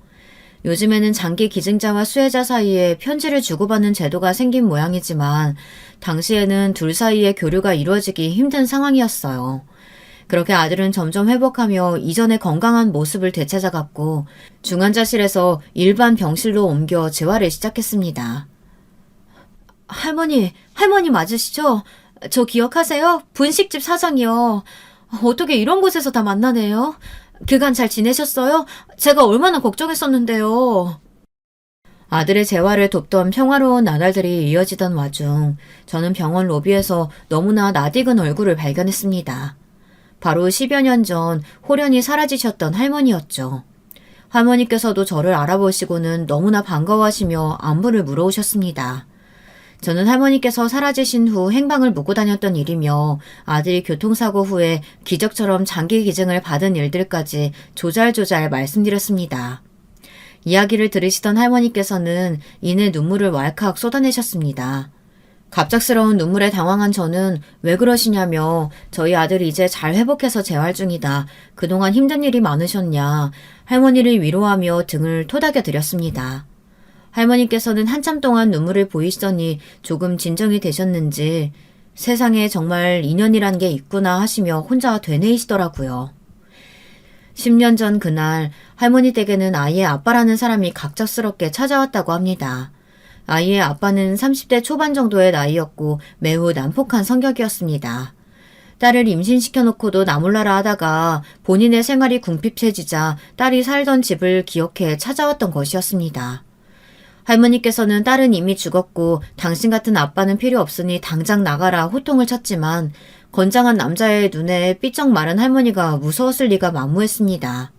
요즘에는 장기 기증자와 수혜자 사이에 편지를 주고받는 제도가 생긴 모양이지만 당시에는 둘 사이의 교류가 이루어지기 힘든 상황이었어요. 그렇게 아들은 점점 회복하며 이전의 건강한 모습을 되찾아갔고 중환자실에서 일반 병실로 옮겨 재활을 시작했습니다. 할머니 맞으시죠? 저 기억하세요? 분식집 사장이요. 어떻게 이런 곳에서 다 만나네요? 그간 잘 지내셨어요? 제가 얼마나 걱정했었는데요. 아들의 재활을 돕던 평화로운 나날들이 이어지던 와중 저는 병원 로비에서 너무나 낯익은 얼굴을 발견했습니다. 바로 10여 년 전 홀연히 사라지셨던 할머니였죠. 할머니께서도 저를 알아보시고는 너무나 반가워하시며 안부를 물어오셨습니다. 저는 할머니께서 사라지신 후 행방을 묻고 다녔던 일이며 아들이 교통사고 후에 기적처럼 장기 기증을 받은 일들까지 조잘조잘 말씀드렸습니다. 이야기를 들으시던 할머니께서는 이내 눈물을 왈칵 쏟아내셨습니다. 갑작스러운 눈물에 당황한 저는 왜 그러시냐며 저희 아들이 이제 잘 회복해서 재활 중이다. 그동안 힘든 일이 많으셨냐. 할머니를 위로하며 등을 토닥여 드렸습니다. 할머니께서는 한참 동안 눈물을 보이시더니 조금 진정이 되셨는지 세상에 정말 인연이란 게 있구나 하시며 혼자 되뇌이시더라고요. 10년 전 그날 할머니 댁에는 아이의 아빠라는 사람이 갑작스럽게 찾아왔다고 합니다. 아이의 아빠는 30대 초반 정도의 나이였고 매우 난폭한 성격이었습니다. 딸을 임신시켜놓고도 나몰라라 하다가 본인의 생활이 궁핍해지자 딸이 살던 집을 기억해 찾아왔던 것이었습니다. 할머니께서는 딸은 이미 죽었고 당신 같은 아빠는 필요 없으니 당장 나가라 호통을 쳤지만 건장한 남자의 눈에 삐쩍 마른 할머니가 무서웠을 리가 만무했습니다.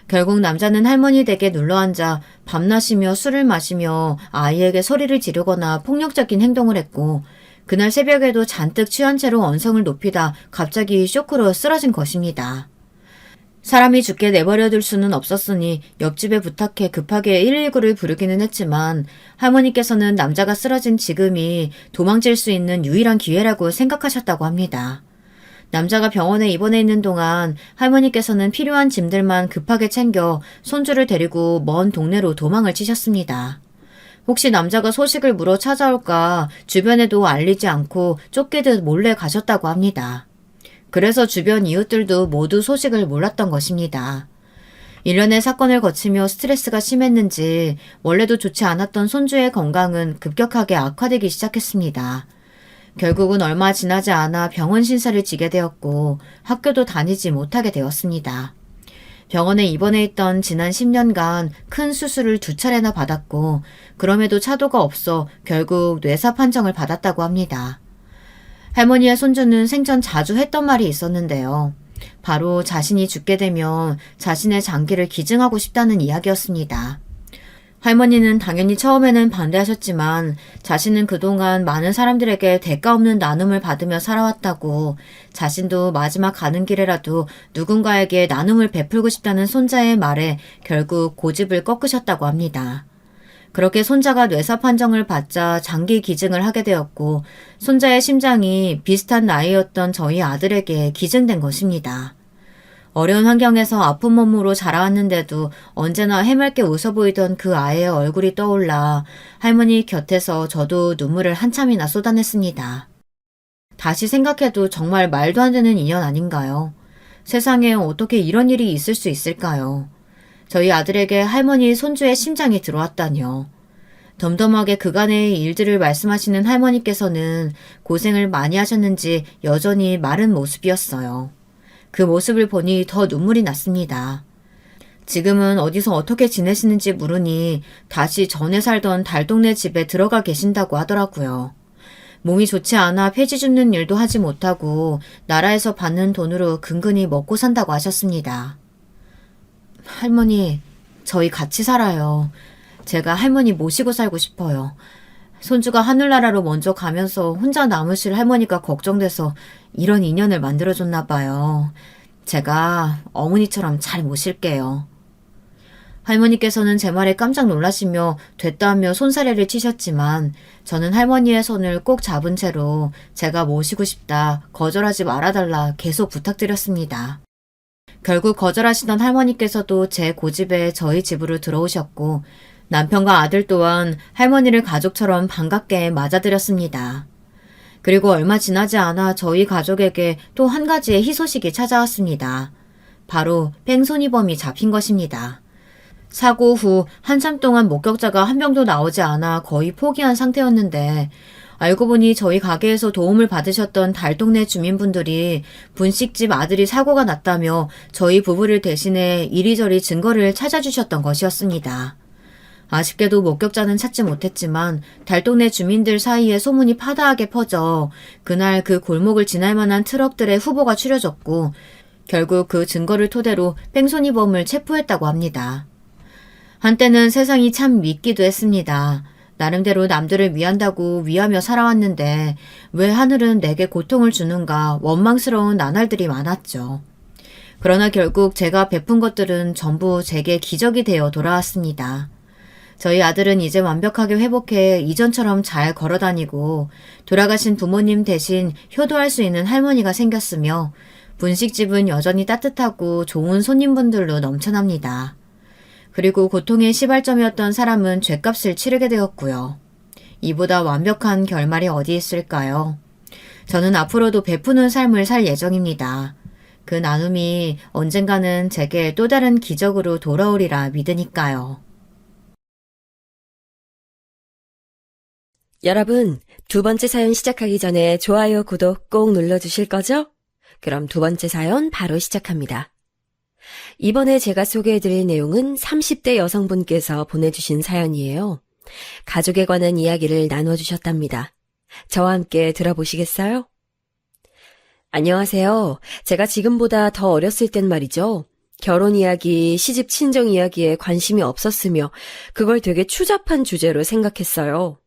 결국 남자는 할머니 댁에 눌러앉아 밤낮이며 술을 마시며 아이에게 소리를 지르거나 폭력적인 행동을 했고 그날 새벽에도 잔뜩 취한 채로 언성을 높이다 갑자기 쇼크로 쓰러진 것입니다. 사람이 죽게 내버려둘 수는 없었으니 옆집에 부탁해 급하게 119를 부르기는 했지만 할머니께서는 남자가 쓰러진 지금이 도망칠 수 있는 유일한 기회라고 생각하셨다고 합니다. 남자가 병원에 입원해 있는 동안 할머니께서는 필요한 짐들만 급하게 챙겨 손주를 데리고 먼 동네로 도망을 치셨습니다. 혹시 남자가 소식을 물어 찾아올까 주변에도 알리지 않고 쫓기듯 몰래 가셨다고 합니다. 그래서 주변 이웃들도 모두 소식을 몰랐던 것입니다. 일련의 사건을 거치며 스트레스가 심했는지 원래도 좋지 않았던 손주의 건강은 급격하게 악화되기 시작했습니다. 결국은 얼마 지나지 않아 병원 신세를 지게 되었고 학교도 다니지 못하게 되었습니다. 병원에 입원해 있던 지난 10년간 큰 수술을 2차례나 받았고 그럼에도 차도가 없어 결국 뇌사 판정을 받았다고 합니다. 할머니의 손주는 생전 자주 했던 말이 있었는데요. 바로 자신이 죽게 되면 자신의 장기를 기증하고 싶다는 이야기였습니다. 할머니는 당연히 처음에는 반대하셨지만 자신은 그동안 많은 사람들에게 대가 없는 나눔을 받으며 살아왔다고 자신도 마지막 가는 길에라도 누군가에게 나눔을 베풀고 싶다는 손자의 말에 결국 고집을 꺾으셨다고 합니다. 그렇게 손자가 뇌사 판정을 받자 장기 기증을 하게 되었고 손자의 심장이 비슷한 나이였던 저희 아들에게 기증된 것입니다. 어려운 환경에서 아픈 몸으로 자라왔는데도 언제나 해맑게 웃어 보이던 그 아이의 얼굴이 떠올라 할머니 곁에서 저도 눈물을 한참이나 쏟아냈습니다. 다시 생각해도 정말 말도 안 되는 인연 아닌가요? 세상에 어떻게 이런 일이 있을 수 있을까요? 저희 아들에게 할머니 손주의 심장이 들어왔다뇨. 덤덤하게 그간의 일들을 말씀하시는 할머니께서는 고생을 많이 하셨는지 여전히 마른 모습이었어요. 그 모습을 보니 더 눈물이 났습니다. 지금은 어디서 어떻게 지내시는지 물으니 다시 전에 살던 달동네 집에 들어가 계신다고 하더라고요. 몸이 좋지 않아 폐지 줍는 일도 하지 못하고 나라에서 받는 돈으로 근근히 먹고 산다고 하셨습니다. 할머니, 저희 같이 살아요. 제가 할머니 모시고 살고 싶어요. 손주가 하늘나라로 먼저 가면서 혼자 남으실 할머니가 걱정돼서 이런 인연을 만들어줬나 봐요. 제가 어머니처럼 잘 모실게요. 할머니께서는 제 말에 깜짝 놀라시며 됐다며 손사래를 치셨지만 저는 할머니의 손을 꼭 잡은 채로 제가 모시고 싶다, 거절하지 말아달라 계속 부탁드렸습니다. 결국 거절하시던 할머니께서도 제 고집에 저희 집으로 들어오셨고 남편과 아들 또한 할머니를 가족처럼 반갑게 맞아들였습니다. 그리고 얼마 지나지 않아 저희 가족에게 또 한 가지의 희소식이 찾아왔습니다. 바로 뺑소니범이 잡힌 것입니다. 사고 후 한참 동안 목격자가 한 명도 나오지 않아 거의 포기한 상태였는데 알고 보니 저희 가게에서 도움을 받으셨던 달동네 주민분들이 분식집 아들이 사고가 났다며 저희 부부를 대신해 이리저리 증거를 찾아주셨던 것이었습니다. 아쉽게도 목격자는 찾지 못했지만 달동네 주민들 사이에 소문이 파다하게 퍼져 그날 그 골목을 지날 만한 트럭들의 후보가 추려졌고 결국 그 증거를 토대로 뺑소니범을 체포했다고 합니다. 한때는 세상이 참 밉기도 했습니다. 나름대로 남들을 위한다고 위하며 살아왔는데 왜 하늘은 내게 고통을 주는가 원망스러운 나날들이 많았죠. 그러나 결국 제가 베푼 것들은 전부 제게 기적이 되어 돌아왔습니다. 저희 아들은 이제 완벽하게 회복해 이전처럼 잘 걸어다니고 돌아가신 부모님 대신 효도할 수 있는 할머니가 생겼으며 분식집은 여전히 따뜻하고 좋은 손님분들로 넘쳐납니다. 그리고 고통의 시발점이었던 사람은 죗값을 치르게 되었고요. 이보다 완벽한 결말이 어디 있을까요? 저는 앞으로도 베푸는 삶을 살 예정입니다. 그 나눔이 언젠가는 제게 또 다른 기적으로 돌아오리라 믿으니까요. 여러분, 두 번째 사연 시작하기 전에 좋아요, 구독 꼭 눌러주실 거죠? 그럼 두 번째 사연 바로 시작합니다. 이번에 제가 소개해드릴 내용은 30대 여성분께서 보내주신 사연이에요. 가족에 관한 이야기를 나눠주셨답니다. 저와 함께 들어보시겠어요? 안녕하세요. 제가 지금보다 더 어렸을 땐 말이죠. 결혼 이야기, 시집 친정 이야기에 관심이 없었으며 그걸 되게 추잡한 주제로 생각했어요.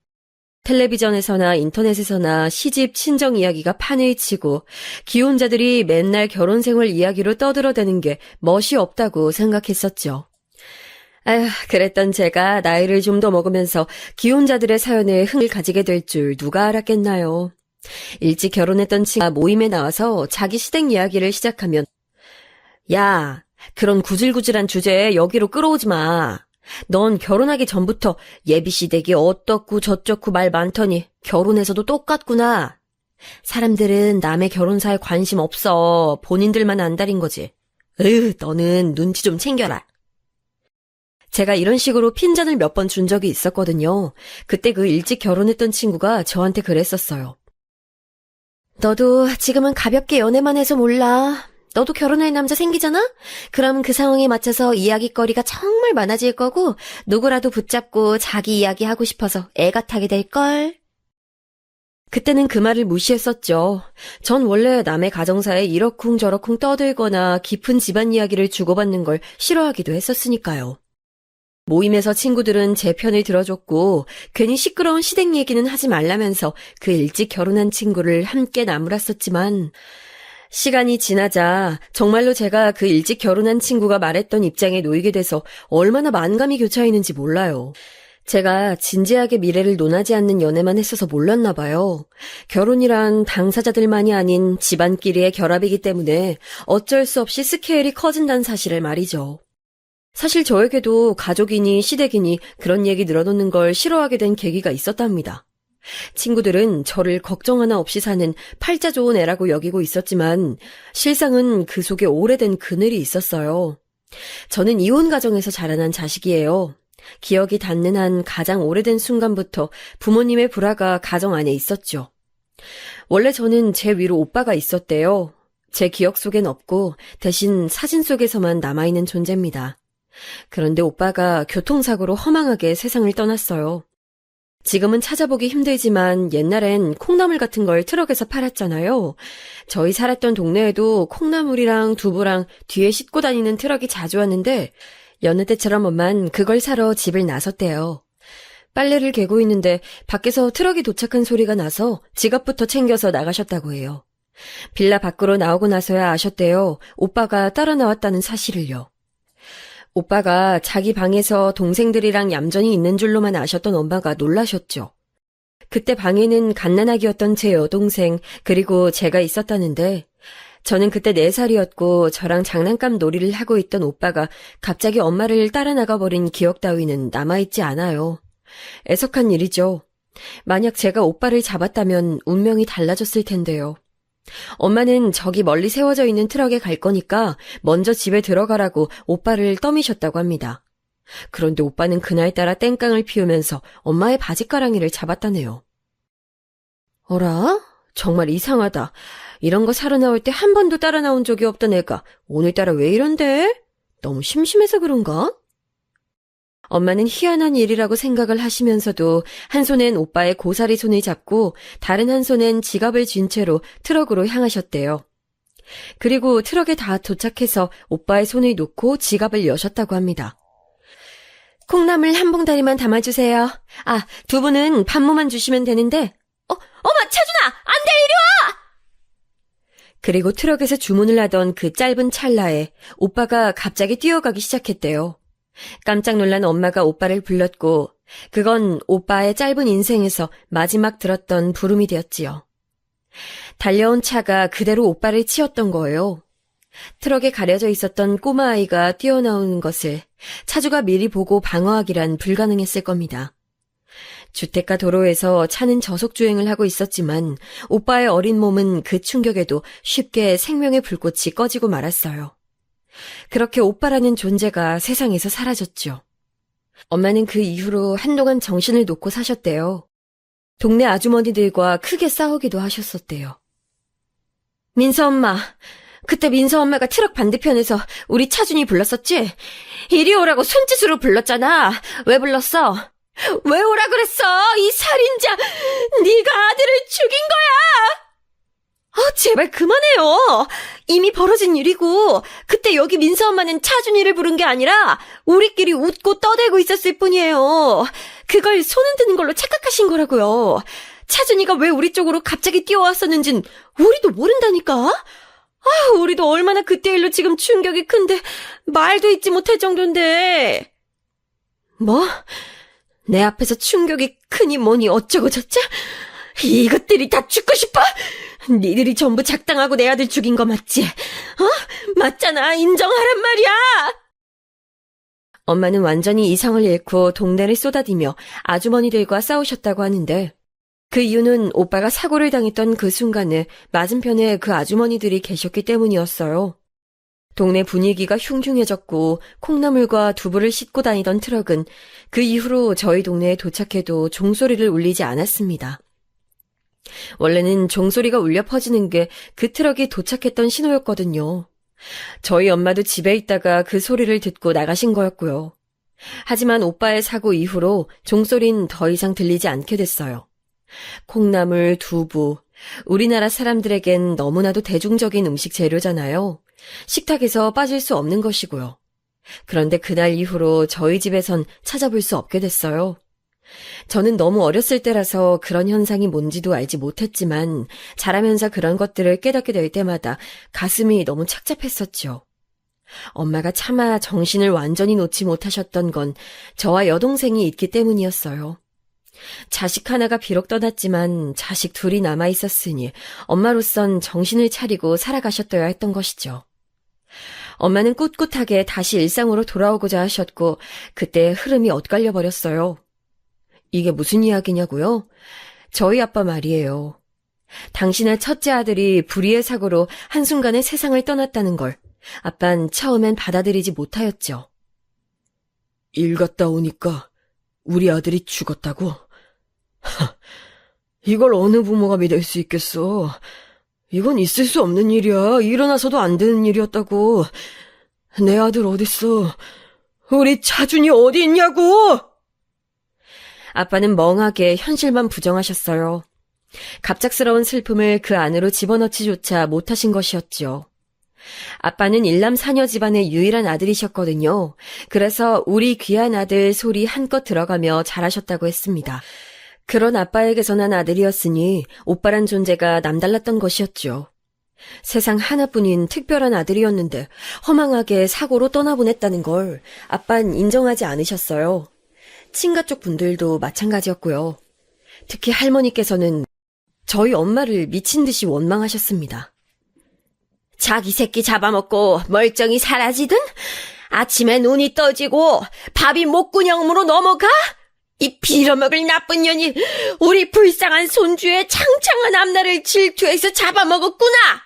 텔레비전에서나 인터넷에서나 시집, 친정 이야기가 판을 치고 기혼자들이 맨날 결혼 생활 이야기로 떠들어대는 게 멋이 없다고 생각했었죠. 아휴, 그랬던 제가 나이를 좀 더 먹으면서 기혼자들의 사연에 흥을 가지게 될 줄 누가 알았겠나요. 일찍 결혼했던 친구가 모임에 나와서 자기 시댁 이야기를 시작하면 야, 그런 구질구질한 주제에 여기로 끌어오지 마. 넌 결혼하기 전부터 예비시댁이 어떻고 저쩌고 말 많더니 결혼해서도 똑같구나. 사람들은 남의 결혼사에 관심 없어. 본인들만 안달인 거지. 너는 눈치 좀 챙겨라. 제가 이런 식으로 핀잔을 몇 번 준 적이 있었거든요. 그때 그 일찍 결혼했던 친구가 저한테 그랬었어요. 너도 지금은 가볍게 연애만 해서 몰라. 너도 결혼할 남자 생기잖아? 그럼 그 상황에 맞춰서 이야기거리가 정말 많아질 거고 누구라도 붙잡고 자기 이야기 하고 싶어서 애가 타게 될걸. 그때는 그 말을 무시했었죠. 전 원래 남의 가정사에 이러쿵저러쿵 떠들거나 깊은 집안 이야기를 주고받는 걸 싫어하기도 했었으니까요. 모임에서 친구들은 제 편을 들어줬고 괜히 시끄러운 시댁 얘기는 하지 말라면서 그 일찍 결혼한 친구를 함께 나무랐었지만 시간이 지나자 정말로 제가 그 일찍 결혼한 친구가 말했던 입장에 놓이게 돼서 얼마나 만감이 교차했는지 몰라요. 제가 진지하게 미래를 논하지 않는 연애만 했어서 몰랐나 봐요. 결혼이란 당사자들만이 아닌 집안끼리의 결합이기 때문에 어쩔 수 없이 스케일이 커진다는 사실을 말이죠. 사실 저에게도 가족이니 시댁이니 그런 얘기 늘어놓는 걸 싫어하게 된 계기가 있었답니다. 친구들은 저를 걱정 하나 없이 사는 팔자 좋은 애라고 여기고 있었지만 실상은 그 속에 오래된 그늘이 있었어요. 저는 이혼 가정에서 자라난 자식이에요. 기억이 닿는 한 가장 오래된 순간부터 부모님의 불화가 가정 안에 있었죠. 원래 저는 제 위로 오빠가 있었대요. 제 기억 속엔 없고 대신 사진 속에서만 남아있는 존재입니다. 그런데 오빠가 교통사고로 허망하게 세상을 떠났어요. 지금은 찾아보기 힘들지만 옛날엔 콩나물 같은 걸 트럭에서 팔았잖아요. 저희 살았던 동네에도 콩나물이랑 두부랑 뒤에 싣고 다니는 트럭이 자주 왔는데 여느 때처럼 엄만 그걸 사러 집을 나섰대요. 빨래를 개고 있는데 밖에서 트럭이 도착한 소리가 나서 지갑부터 챙겨서 나가셨다고 해요. 빌라 밖으로 나오고 나서야 아셨대요. 오빠가 따라 나왔다는 사실을요. 오빠가 자기 방에서 동생들이랑 얌전히 있는 줄로만 아셨던 엄마가 놀라셨죠. 그때 방에는 갓난아기였던 제 여동생 그리고 제가 있었다는데 저는 그때 4살이었고 저랑 장난감 놀이를 하고 있던 오빠가 갑자기 엄마를 따라 나가버린 기억 따위는 남아있지 않아요. 애석한 일이죠. 만약 제가 오빠를 잡았다면 운명이 달라졌을 텐데요. 엄마는 저기 멀리 세워져 있는 트럭에 갈 거니까 먼저 집에 들어가라고 오빠를 떠미셨다고 합니다. 그런데 오빠는 그날따라 땡깡을 피우면서 엄마의 바지가랑이를 잡았다네요. 어라? 정말 이상하다. 이런 거 사러 나올 때 한 번도 따라 나온 적이 없던 애가 오늘따라 왜 이런데? 너무 심심해서 그런가? 엄마는 희한한 일이라고 생각을 하시면서도 한 손엔 오빠의 고사리 손을 잡고 다른 한 손엔 지갑을 쥔 채로 트럭으로 향하셨대요. 그리고 트럭에 다 도착해서 오빠의 손을 놓고 지갑을 여셨다고 합니다. 콩나물 한 봉다리만 담아주세요. 아, 두부는 반모만 주시면 되는데. 어머, 차준아! 안 돼, 이리 와! 그리고 트럭에서 주문을 하던 그 짧은 찰나에 오빠가 갑자기 뛰어가기 시작했대요. 깜짝 놀란 엄마가 오빠를 불렀고 그건 오빠의 짧은 인생에서 마지막 들었던 부름이 되었지요. 달려온 차가 그대로 오빠를 치었던 거예요. 트럭에 가려져 있었던 꼬마아이가 뛰어나오는 것을 차주가 미리 보고 방어하기란 불가능했을 겁니다. 주택가 도로에서 차는 저속주행을 하고 있었지만 오빠의 어린 몸은 그 충격에도 쉽게 생명의 불꽃이 꺼지고 말았어요. 그렇게 오빠라는 존재가 세상에서 사라졌죠. 엄마는 그 이후로 한동안 정신을 놓고 사셨대요. 동네 아주머니들과 크게 싸우기도 하셨었대요. 민서 엄마, 그때 민서 엄마가 트럭 반대편에서 우리 차준이 불렀었지? 이리 오라고 손짓으로 불렀잖아. 왜 불렀어? 왜 오라 그랬어? 이 살인자! 네가 아들을 죽인 거야! 제발 그만해요. 이미 벌어진 일이고 그때 여기 민서 엄마는 차준이를 부른 게 아니라 우리끼리 웃고 떠들고 있었을 뿐이에요. 그걸 손 흔드는 걸로 착각하신 거라고요. 차준이가 왜 우리 쪽으로 갑자기 뛰어왔었는진 우리도 모른다니까. 우리도 얼마나 그때 일로 지금 충격이 큰데 말도 잊지 못할 정도인데. 뭐? 내 앞에서 충격이 크니 뭐니 어쩌고 저쩌? 이것들이 다 죽고 싶어? 니들이 전부 작당하고 내 아들 죽인 거 맞지? 맞잖아. 인정하란 말이야. 엄마는 완전히 이성을 잃고 동네를 쏟아디며 아주머니들과 싸우셨다고 하는데 그 이유는 오빠가 사고를 당했던 그 순간에 맞은편에 그 아주머니들이 계셨기 때문이었어요. 동네 분위기가 흉흉해졌고 콩나물과 두부를 싣고 다니던 트럭은 그 이후로 저희 동네에 도착해도 종소리를 울리지 않았습니다. 원래는 종소리가 울려 퍼지는 게 그 트럭이 도착했던 신호였거든요. 저희 엄마도 집에 있다가 그 소리를 듣고 나가신 거였고요. 하지만 오빠의 사고 이후로 종소리는 더 이상 들리지 않게 됐어요. 콩나물, 두부, 우리나라 사람들에겐 너무나도 대중적인 음식 재료잖아요. 식탁에서 빠질 수 없는 것이고요. 그런데 그날 이후로 저희 집에선 찾아볼 수 없게 됐어요. 저는 너무 어렸을 때라서 그런 현상이 뭔지도 알지 못했지만 자라면서 그런 것들을 깨닫게 될 때마다 가슴이 너무 착잡했었죠. 엄마가 차마 정신을 완전히 놓지 못하셨던 건 저와 여동생이 있기 때문이었어요. 자식 하나가 비록 떠났지만 자식 둘이 남아있었으니 엄마로선 정신을 차리고 살아가셨어야 했던 것이죠. 엄마는 꿋꿋하게 다시 일상으로 돌아오고자 하셨고 그때 흐름이 엇갈려 버렸어요. 이게 무슨 이야기냐고요? 저희 아빠 말이에요. 당신의 첫째 아들이 불의의 사고로 한순간에 세상을 떠났다는 걸 아빤 처음엔 받아들이지 못하였죠. 일 갔다 오니까 우리 아들이 죽었다고? 이걸 어느 부모가 믿을 수 있겠어. 이건 있을 수 없는 일이야. 일어나서도 안 되는 일이었다고. 내 아들 어딨어? 우리 차준이 어디 있냐고! 아빠는 멍하게 현실만 부정하셨어요. 갑작스러운 슬픔을 그 안으로 집어넣지조차 못하신 것이었죠. 아빠는 일남사녀 집안의 유일한 아들이셨거든요. 그래서 우리 귀한 아들 소리 한껏 들어가며 자라셨다고 했습니다. 그런 아빠에게서 난 아들이었으니 오빠란 존재가 남달랐던 것이었죠. 세상 하나뿐인 특별한 아들이었는데 허망하게 사고로 떠나보냈다는 걸 아빤 인정하지 않으셨어요. 친가 쪽 분들도 마찬가지였고요. 특히 할머니께서는 저희 엄마를 미친 듯이 원망하셨습니다. 자기 새끼 잡아먹고 멀쩡히 사라지든 아침에 눈이 떠지고 밥이 목구멍으로 넘어가? 이 빌어먹을 나쁜 년이 우리 불쌍한 손주의 창창한 앞날을 질투해서 잡아먹었구나!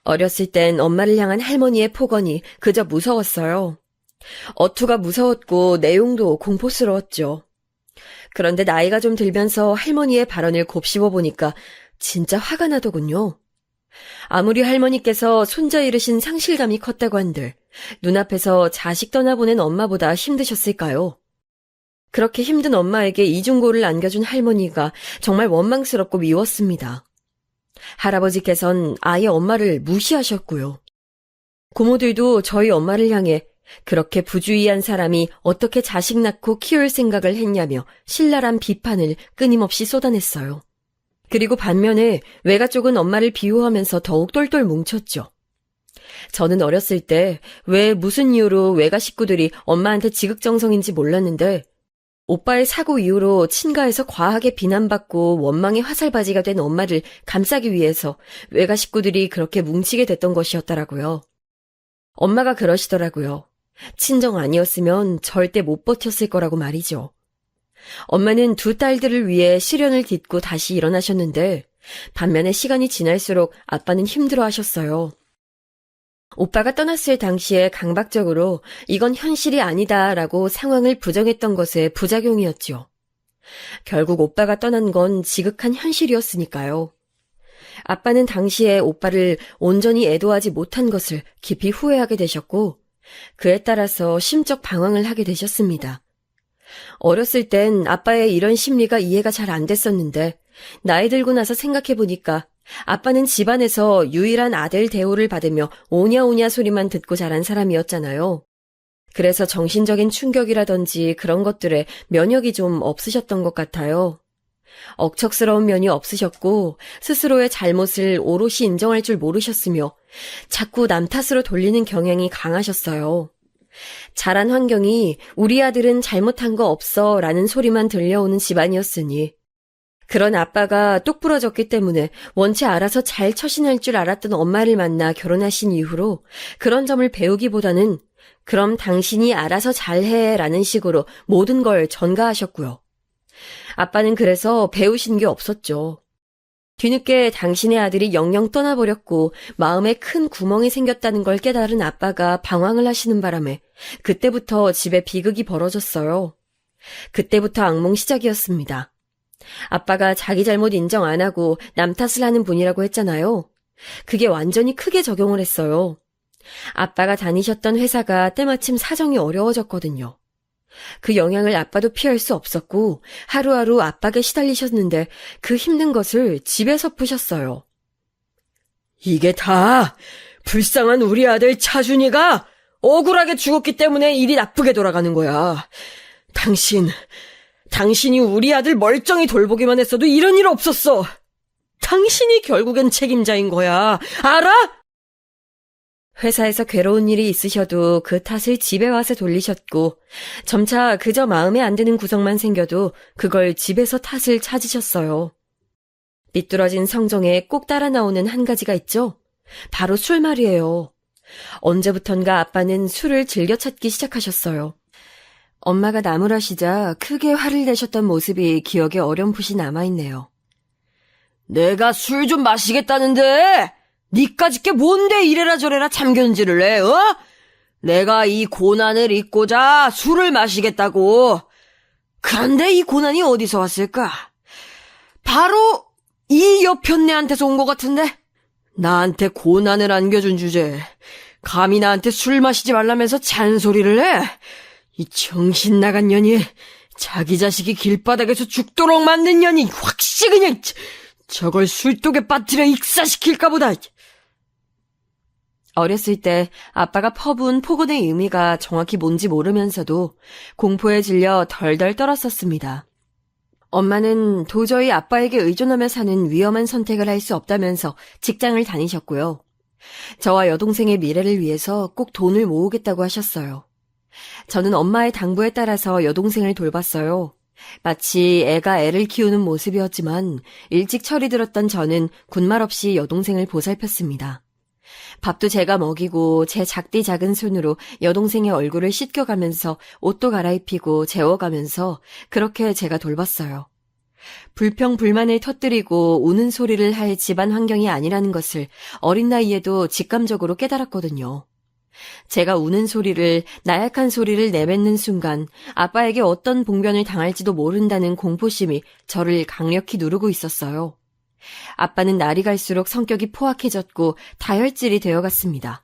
어렸을 땐 엄마를 향한 할머니의 폭언이 그저 무서웠어요. 어투가 무서웠고 내용도 공포스러웠죠. 그런데 나이가 좀 들면서 할머니의 발언을 곱씹어 보니까 진짜 화가 나더군요. 아무리 할머니께서 손자 잃으신 상실감이 컸다고 한들 눈앞에서 자식 떠나보낸 엄마보다 힘드셨을까요? 그렇게 힘든 엄마에게 이중고를 안겨준 할머니가 정말 원망스럽고 미웠습니다. 할아버지께선 아예 엄마를 무시하셨고요. 고모들도 저희 엄마를 향해 그렇게 부주의한 사람이 어떻게 자식 낳고 키울 생각을 했냐며 신랄한 비판을 끊임없이 쏟아냈어요. 그리고 반면에 외가 쪽은 엄마를 비호하면서 더욱 똘똘 뭉쳤죠. 저는 어렸을 때 왜 무슨 이유로 외가 식구들이 엄마한테 지극정성인지 몰랐는데 오빠의 사고 이후로 친가에서 과하게 비난받고 원망의 화살바지가 된 엄마를 감싸기 위해서 외가 식구들이 그렇게 뭉치게 됐던 것이었더라고요. 엄마가 그러시더라고요. 친정 아니었으면 절대 못 버텼을 거라고 말이죠. 엄마는 두 딸들을 위해 시련을 딛고 다시 일어나셨는데 반면에 시간이 지날수록 아빠는 힘들어하셨어요. 오빠가 떠났을 당시에 강박적으로 이건 현실이 아니다라고 상황을 부정했던 것의 부작용이었죠. 결국 오빠가 떠난 건 지극한 현실이었으니까요. 아빠는 당시에 오빠를 온전히 애도하지 못한 것을 깊이 후회하게 되셨고 그에 따라서 심적 방황을 하게 되셨습니다. 어렸을 땐 아빠의 이런 심리가 이해가 잘 안 됐었는데 나이 들고 나서 생각해보니까 아빠는 집안에서 유일한 아들 대우를 받으며 오냐오냐 소리만 듣고 자란 사람이었잖아요. 그래서 정신적인 충격이라든지 그런 것들에 면역이 좀 없으셨던 것 같아요. 억척스러운 면이 없으셨고 스스로의 잘못을 오롯이 인정할 줄 모르셨으며 자꾸 남 탓으로 돌리는 경향이 강하셨어요. 자란 환경이 우리 아들은 잘못한 거 없어 라는 소리만 들려오는 집안이었으니 그런 아빠가 똑부러졌기 때문에 원체 알아서 잘 처신할 줄 알았던 엄마를 만나 결혼하신 이후로 그런 점을 배우기보다는 그럼 당신이 알아서 잘해 라는 식으로 모든 걸 전가하셨고요. 아빠는 그래서 배우신 게 없었죠. 뒤늦게 당신의 아들이 영영 떠나버렸고 마음에 큰 구멍이 생겼다는 걸 깨달은 아빠가 방황을 하시는 바람에 그때부터 집에 비극이 벌어졌어요. 그때부터 악몽 시작이었습니다. 아빠가 자기 잘못 인정 안 하고 남 탓을 하는 분이라고 했잖아요. 그게 완전히 크게 적용을 했어요. 아빠가 다니셨던 회사가 때마침 사정이 어려워졌거든요. 그 영향을 아빠도 피할 수 없었고 하루하루 압박에 시달리셨는데 그 힘든 것을 집에서 푸셨어요. 이게 다 불쌍한 우리 아들 차준이가 억울하게 죽었기 때문에 일이 나쁘게 돌아가는 거야. 당신이 우리 아들 멀쩡히 돌보기만 했어도 이런 일 없었어. 당신이 결국엔 책임자인 거야. 알아? 회사에서 괴로운 일이 있으셔도 그 탓을 집에 와서 돌리셨고 점차 그저 마음에 안 드는 구석만 생겨도 그걸 집에서 탓을 찾으셨어요. 삐뚤어진 성정에 꼭 따라 나오는 한 가지가 있죠. 바로 술 말이에요. 언제부턴가 아빠는 술을 즐겨 찾기 시작하셨어요. 엄마가 나무라시자 크게 화를 내셨던 모습이 기억에 어렴풋이 남아있네요. 내가 술 좀 마시겠다는데 니까짓 게 뭔데 이래라 저래라 참견질을 해, 어? 내가 이 고난을 잊고자 술을 마시겠다고. 그런데 이 고난이 어디서 왔을까? 바로 이 여편네한테서 온 것 같은데? 나한테 고난을 안겨준 주제 감히 나한테 술 마시지 말라면서 잔소리를 해? 이 정신 나간 년이 자기 자식이 길바닥에서 죽도록 만든 년이 확시 그냥 저걸 술독에 빠뜨려 익사시킬까 보다. 어렸을 때 아빠가 퍼부은 폭언의 의미가 정확히 뭔지 모르면서도 공포에 질려 덜덜 떨었었습니다. 엄마는 도저히 아빠에게 의존하며 사는 위험한 선택을 할 수 없다면서 직장을 다니셨고요. 저와 여동생의 미래를 위해서 꼭 돈을 모으겠다고 하셨어요. 저는 엄마의 당부에 따라서 여동생을 돌봤어요. 마치 애가 애를 키우는 모습이었지만 일찍 철이 들었던 저는 군말 없이 여동생을 보살폈습니다. 밥도 제가 먹이고 제 작디 작은 손으로 여동생의 얼굴을 씻겨가면서 옷도 갈아입히고 재워가면서 그렇게 제가 돌봤어요. 불평 불만을 터뜨리고 우는 소리를 할 집안 환경이 아니라는 것을 어린 나이에도 직감적으로 깨달았거든요. 제가 우는 소리를, 나약한 소리를 내뱉는 순간 아빠에게 어떤 봉변을 당할지도 모른다는 공포심이 저를 강력히 누르고 있었어요. 아빠는 날이 갈수록 성격이 포악해졌고 다혈질이 되어갔습니다.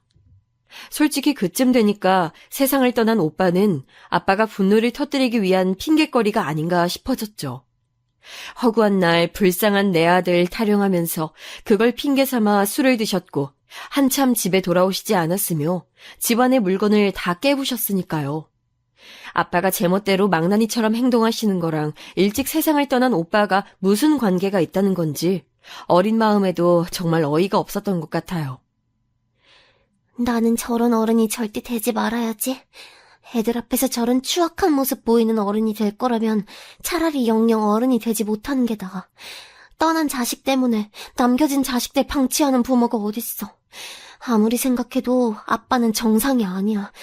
솔직히 그쯤 되니까 세상을 떠난 오빠는 아빠가 분노를 터뜨리기 위한 핑곗거리가 아닌가 싶어졌죠. 허구한 날 불쌍한 내 아들 타령하면서 그걸 핑계 삼아 술을 드셨고 한참 집에 돌아오시지 않았으며 집안의 물건을 다 깨부셨으니까요. 아빠가 제멋대로 망나니처럼 행동하시는 거랑 일찍 세상을 떠난 오빠가 무슨 관계가 있다는 건지 어린 마음에도 정말 어이가 없었던 것 같아요. 나는 저런 어른이 절대 되지 말아야지. 애들 앞에서 저런 추악한 모습 보이는 어른이 될 거라면 차라리 영영 어른이 되지 못하는 게 나아. 떠난 자식 때문에 남겨진 자식들 방치하는 부모가 어딨어. 아무리 생각해도 아빠는 정상이 아니야.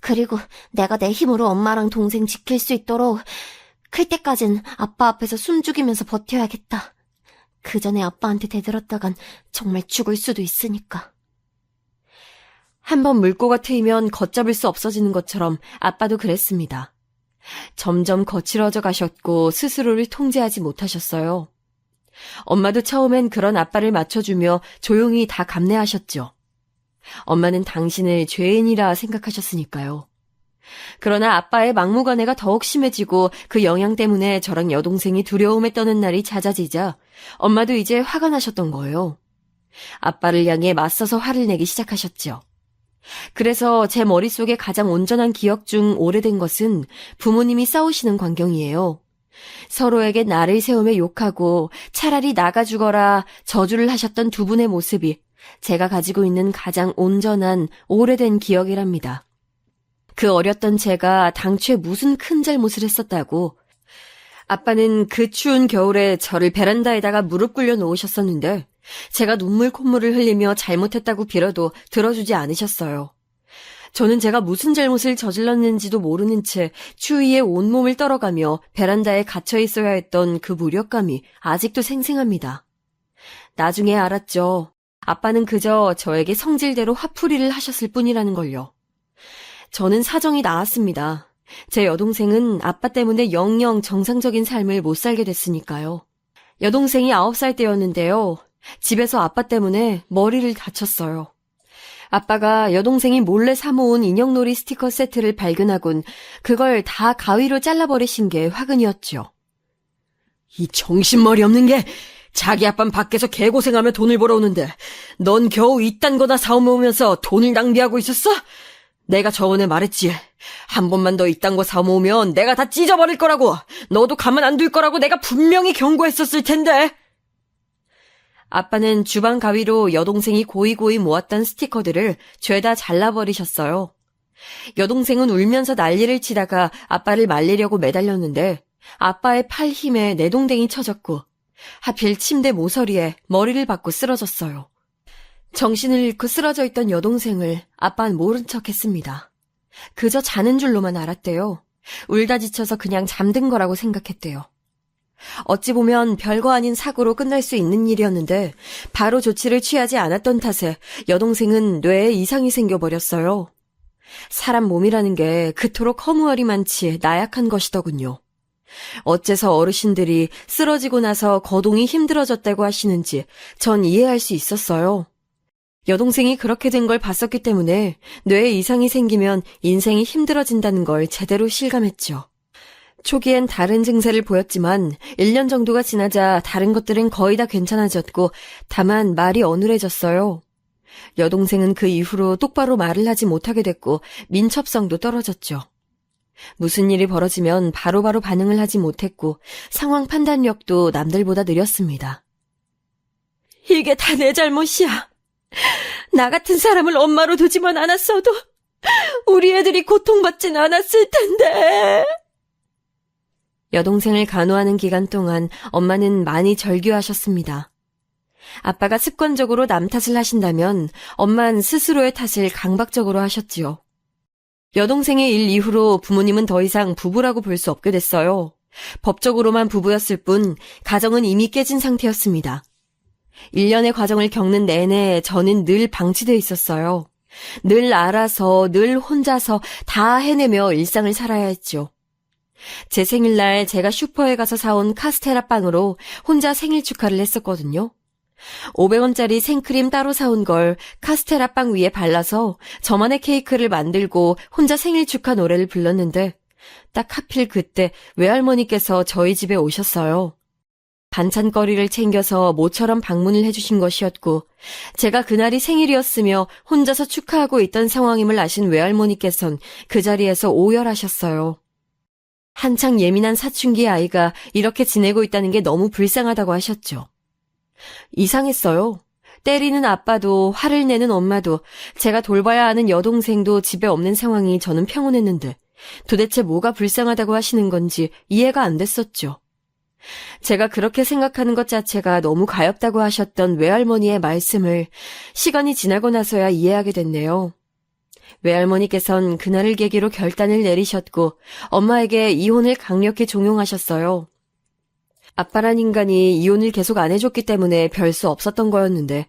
그리고 내가 내 힘으로 엄마랑 동생 지킬 수 있도록 클 때까진 아빠 앞에서 숨 죽이면서 버텨야겠다. 그 전에 아빠한테 대들었다간 정말 죽을 수도 있으니까. 한번 물고가 트이면 걷잡을 수 없어지는 것처럼 아빠도 그랬습니다. 점점 거칠어져 가셨고 스스로를 통제하지 못하셨어요. 엄마도 처음엔 그런 아빠를 맞춰주며 조용히 다 감내하셨죠. 엄마는 당신을 죄인이라 생각하셨으니까요. 그러나 아빠의 막무가내가 더욱 심해지고 그 영향 때문에 저랑 여동생이 두려움에 떠는 날이 잦아지자 엄마도 이제 화가 나셨던 거예요. 아빠를 향해 맞서서 화를 내기 시작하셨죠. 그래서 제 머릿속에 가장 온전한 기억 중 오래된 것은 부모님이 싸우시는 광경이에요. 서로에게 나를 세우며 욕하고 차라리 나가 죽어라 저주를 하셨던 두 분의 모습이 제가 가지고 있는 가장 온전한 오래된 기억이랍니다. 그 어렸던 제가 당초에 무슨 큰 잘못을 했었다고. 아빠는 그 추운 겨울에 저를 베란다에다가 무릎 꿇려 놓으셨었는데 제가 눈물 콧물을 흘리며 잘못했다고 빌어도 들어주지 않으셨어요. 저는 제가 무슨 잘못을 저질렀는지도 모르는 채 추위에 온몸을 떨어가며 베란다에 갇혀 있어야 했던 그 무력감이 아직도 생생합니다. 나중에 알았죠. 아빠는 그저 저에게 성질대로 화풀이를 하셨을 뿐이라는 걸요. 저는 사정이 나았습니다. 제 여동생은 아빠 때문에 영영 정상적인 삶을 못 살게 됐으니까요. 여동생이 9살 때였는데요. 집에서 아빠 때문에 머리를 다쳤어요. 아빠가 여동생이 몰래 사모은 인형놀이 스티커 세트를 발견하곤 그걸 다 가위로 잘라버리신 게 화근이었죠. 이 정신머리 없는 게 자기 아빠는 밖에서 개고생하며 돈을 벌어오는데 넌 겨우 이딴 거나 사모으면서 돈을 낭비하고 있었어? 내가 저번에 말했지. 한 번만 더 이딴 거 사모으면 내가 다 찢어버릴 거라고. 너도 가만 안 둘 거라고 내가 분명히 경고했었을 텐데. 아빠는 주방 가위로 여동생이 고이고이 모았던 스티커들을 죄다 잘라버리셨어요. 여동생은 울면서 난리를 치다가 아빠를 말리려고 매달렸는데 아빠의 팔 힘에 내동댕이 쳐졌고 하필 침대 모서리에 머리를 박고 쓰러졌어요. 정신을 잃고 쓰러져 있던 여동생을 아빠는 모른 척했습니다. 그저 자는 줄로만 알았대요. 울다 지쳐서 그냥 잠든 거라고 생각했대요. 어찌 보면 별거 아닌 사고로 끝날 수 있는 일이었는데 바로 조치를 취하지 않았던 탓에 여동생은 뇌에 이상이 생겨버렸어요. 사람 몸이라는 게 그토록 허무하리만치 나약한 것이더군요. 어째서 어르신들이 쓰러지고 나서 거동이 힘들어졌다고 하시는지 전 이해할 수 있었어요. 여동생이 그렇게 된 걸 봤었기 때문에 뇌에 이상이 생기면 인생이 힘들어진다는 걸 제대로 실감했죠. 초기엔 다른 증세를 보였지만 1년 정도가 지나자 다른 것들은 거의 다 괜찮아졌고 다만 말이 어눌해졌어요. 여동생은 그 이후로 똑바로 말을 하지 못하게 됐고 민첩성도 떨어졌죠. 무슨 일이 벌어지면 바로바로 반응을 하지 못했고 상황 판단력도 남들보다 느렸습니다. 이게 다 내 잘못이야. 나 같은 사람을 엄마로 두지만 않았어도 우리 애들이 고통받진 않았을 텐데. 여동생을 간호하는 기간 동안 엄마는 많이 절규하셨습니다. 아빠가 습관적으로 남 탓을 하신다면 엄마는 스스로의 탓을 강박적으로 하셨지요. 여동생의 일 이후로 부모님은 더 이상 부부라고 볼 수 없게 됐어요. 법적으로만 부부였을 뿐 가정은 이미 깨진 상태였습니다. 1년의 과정을 겪는 내내 저는 늘 방치돼 있었어요. 늘 알아서 늘 혼자서 다 해내며 일상을 살아야 했죠. 제 생일날 제가 슈퍼에 가서 사온 카스테라 빵으로 혼자 생일 축하를 했었거든요. 500원짜리 생크림 따로 사온 걸 카스테라 빵 위에 발라서 저만의 케이크를 만들고 혼자 생일 축하 노래를 불렀는데 딱 하필 그때 외할머니께서 저희 집에 오셨어요. 반찬거리를 챙겨서 모처럼 방문을 해주신 것이었고 제가 그날이 생일이었으며 혼자서 축하하고 있던 상황임을 아신 외할머니께선 그 자리에서 오열하셨어요. 한창 예민한 사춘기 아이가 이렇게 지내고 있다는 게 너무 불쌍하다고 하셨죠. 이상했어요. 때리는 아빠도 화를 내는 엄마도 제가 돌봐야 하는 여동생도 집에 없는 상황이 저는 평온했는데 도대체 뭐가 불쌍하다고 하시는 건지 이해가 안 됐었죠. 제가 그렇게 생각하는 것 자체가 너무 가엽다고 하셨던 외할머니의 말씀을 시간이 지나고 나서야 이해하게 됐네요. 외할머니께선 그날을 계기로 결단을 내리셨고 엄마에게 이혼을 강력히 종용하셨어요. 아빠란 인간이 이혼을 계속 안 해줬기 때문에 별 수 없었던 거였는데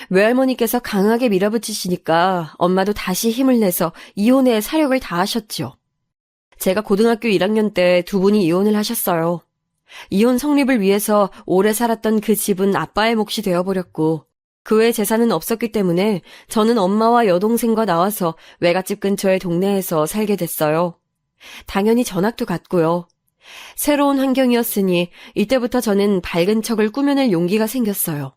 외할머니께서 강하게 밀어붙이시니까 엄마도 다시 힘을 내서 이혼에 사력을 다하셨죠. 제가 고등학교 1학년 때 두 분이 이혼을 하셨어요. 이혼 성립을 위해서 오래 살았던 그 집은 아빠의 몫이 되어버렸고 그 외 재산은 없었기 때문에 저는 엄마와 여동생과 나와서 외갓집 근처의 동네에서 살게 됐어요. 당연히 전학도 갔고요. 새로운 환경이었으니 이때부터 저는 밝은 척을 꾸며낼 용기가 생겼어요.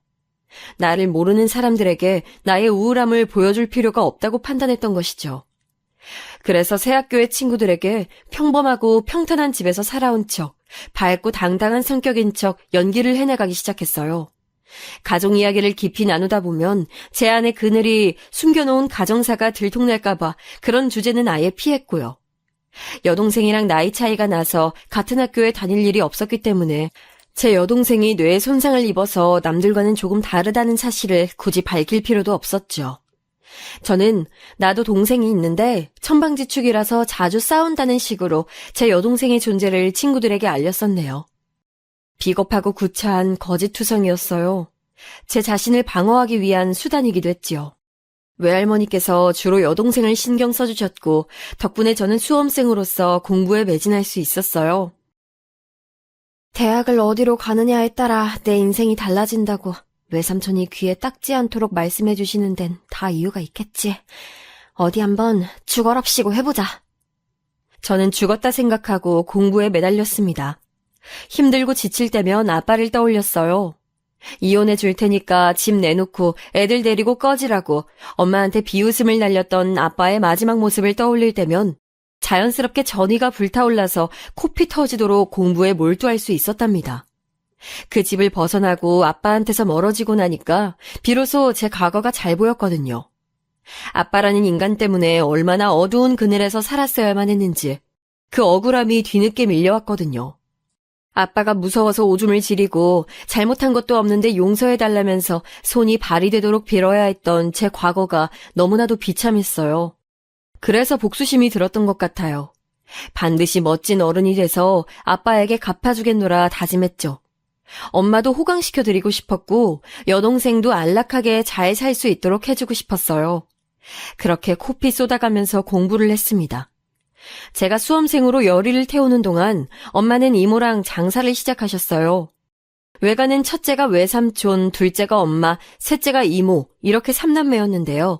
나를 모르는 사람들에게 나의 우울함을 보여줄 필요가 없다고 판단했던 것이죠. 그래서 새 학교의 친구들에게 평범하고 평탄한 집에서 살아온 척, 밝고 당당한 성격인 척 연기를 해나가기 시작했어요. 가정 이야기를 깊이 나누다 보면 제 안의 그늘이 숨겨놓은 가정사가 들통날까봐 그런 주제는 아예 피했고요. 여동생이랑 나이 차이가 나서 같은 학교에 다닐 일이 없었기 때문에 제 여동생이 뇌에 손상을 입어서 남들과는 조금 다르다는 사실을 굳이 밝힐 필요도 없었죠. 저는 나도 동생이 있는데 천방지축이라서 자주 싸운다는 식으로 제 여동생의 존재를 친구들에게 알렸었네요. 비겁하고 구차한 거짓투성이었어요. 제 자신을 방어하기 위한 수단이기도 했지요. 외할머니께서 주로 여동생을 신경 써주셨고 덕분에 저는 수험생으로서 공부에 매진할 수 있었어요. 대학을 어디로 가느냐에 따라 내 인생이 달라진다고 외삼촌이 귀에 딱지 않도록 말씀해 주시는 데는 다 이유가 있겠지. 어디 한번 죽어랍시고 해보자. 저는 죽었다 생각하고 공부에 매달렸습니다. 힘들고 지칠 때면 아빠를 떠올렸어요. 이혼해 줄 테니까 집 내놓고 애들 데리고 꺼지라고 엄마한테 비웃음을 날렸던 아빠의 마지막 모습을 떠올릴 때면 자연스럽게 전의가 불타올라서 코피 터지도록 공부에 몰두할 수 있었답니다. 그 집을 벗어나고 아빠한테서 멀어지고 나니까 비로소 제 과거가 잘 보였거든요. 아빠라는 인간 때문에 얼마나 어두운 그늘에서 살았어야만 했는지 그 억울함이 뒤늦게 밀려왔거든요. 아빠가 무서워서 오줌을 지리고 잘못한 것도 없는데 용서해달라면서 손이 발이 되도록 빌어야 했던 제 과거가 너무나도 비참했어요. 그래서 복수심이 들었던 것 같아요. 반드시 멋진 어른이 돼서 아빠에게 갚아주겠노라 다짐했죠. 엄마도 호강시켜드리고 싶었고 여동생도 안락하게 잘 살 수 있도록 해주고 싶었어요. 그렇게 코피 쏟아가면서 공부를 했습니다. 제가 수험생으로 열의를 태우는 동안 엄마는 이모랑 장사를 시작하셨어요. 외가는 첫째가 외삼촌, 둘째가 엄마, 셋째가 이모 이렇게 3남매였는데요.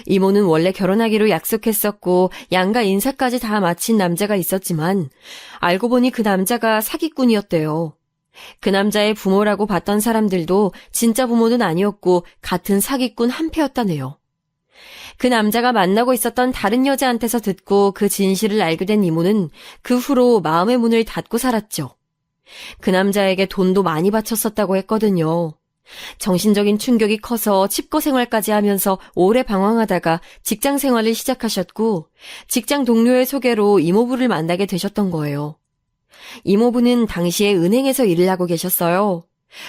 이모는 원래 결혼하기로 약속했었고 양가 인사까지 다 마친 남자가 있었지만 알고 보니 그 남자가 사기꾼이었대요. 그 남자의 부모라고 봤던 사람들도 진짜 부모는 아니었고 같은 사기꾼 한패였다네요. 그 남자가 만나고 있었던 다른 여자한테서 듣고 그 진실을 알게 된 이모는 그 후로 마음의 문을 닫고 살았죠. 그 남자에게 돈도 많이 바쳤었다고 했거든요. 정신적인 충격이 커서 칩거 생활까지 하면서 오래 방황하다가 직장 생활을 시작하셨고 직장 동료의 소개로 이모부를 만나게 되셨던 거예요. 이모부는 당시에 은행에서 일을 하고 계셨어요.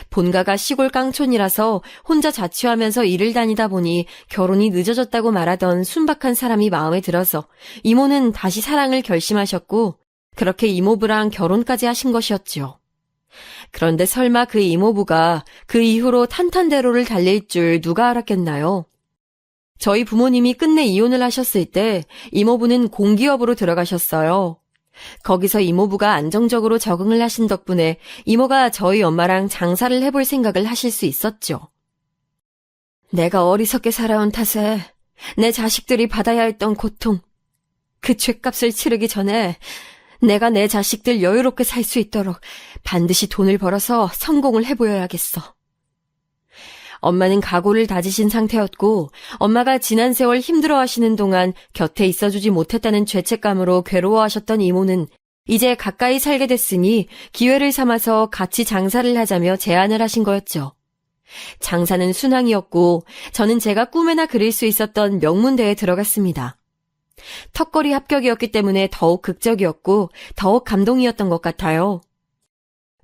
본가가 시골 깡촌이라서 혼자 자취하면서 일을 다니다 보니 결혼이 늦어졌다고 말하던 순박한 사람이 마음에 들어서 이모는 다시 사랑을 결심하셨고 그렇게 이모부랑 결혼까지 하신 것이었지요. 그런데 설마 그 이모부가 그 이후로 탄탄대로를 달릴 줄 누가 알았겠나요? 저희 부모님이 끝내 이혼을 하셨을 때 이모부는 공기업으로 들어가셨어요. 거기서 이모부가 안정적으로 적응을 하신 덕분에 이모가 저희 엄마랑 장사를 해볼 생각을 하실 수 있었죠. 내가 어리석게 살아온 탓에 내 자식들이 받아야 했던 고통, 그 죗값을 치르기 전에 내가 내 자식들 여유롭게 살 수 있도록 반드시 돈을 벌어서 성공을 해보여야겠어. 엄마는 각오를 다지신 상태였고 엄마가 지난 세월 힘들어하시는 동안 곁에 있어주지 못했다는 죄책감으로 괴로워하셨던 이모는 이제 가까이 살게 됐으니 기회를 삼아서 같이 장사를 하자며 제안을 하신 거였죠. 장사는 순항이었고 저는 제가 꿈에나 그릴 수 있었던 명문대에 들어갔습니다. 턱걸이 합격이었기 때문에 더욱 극적이었고 더욱 감동이었던 것 같아요.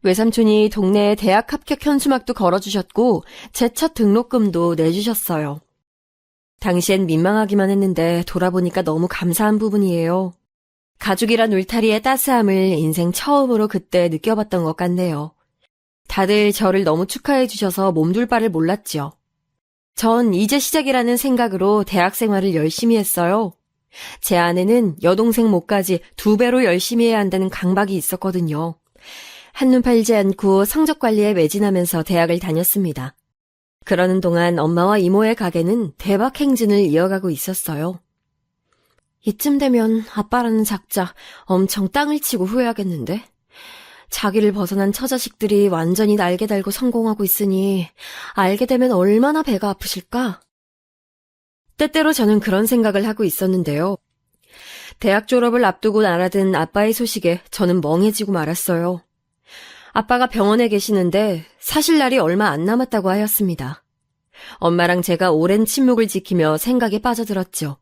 외삼촌이 동네에 대학 합격 현수막도 걸어주셨고 제 첫 등록금도 내주셨어요. 당시엔 민망하기만 했는데 돌아보니까 너무 감사한 부분이에요. 가족이란 울타리의 따스함을 인생 처음으로 그때 느껴봤던 것 같네요. 다들 저를 너무 축하해 주셔서 몸둘 바를 몰랐죠. 전 이제 시작이라는 생각으로 대학 생활을 열심히 했어요. 제 안에는 여동생 몫까지 2배로 열심히 해야 한다는 강박이 있었거든요. 한눈 팔지 않고 성적 관리에 매진하면서 대학을 다녔습니다. 그러는 동안 엄마와 이모의 가게는 대박 행진을 이어가고 있었어요. 이쯤 되면 아빠라는 작자 엄청 땅을 치고 후회하겠는데? 자기를 벗어난 처자식들이 완전히 날개 달고 성공하고 있으니 알게 되면 얼마나 배가 아프실까? 때때로 저는 그런 생각을 하고 있었는데요. 대학 졸업을 앞두고 날아든 아빠의 소식에 저는 멍해지고 말았어요. 아빠가 병원에 계시는데 사실 날이 얼마 안 남았다고 하였습니다. 엄마랑 제가 오랜 침묵을 지키며 생각에 빠져들었죠.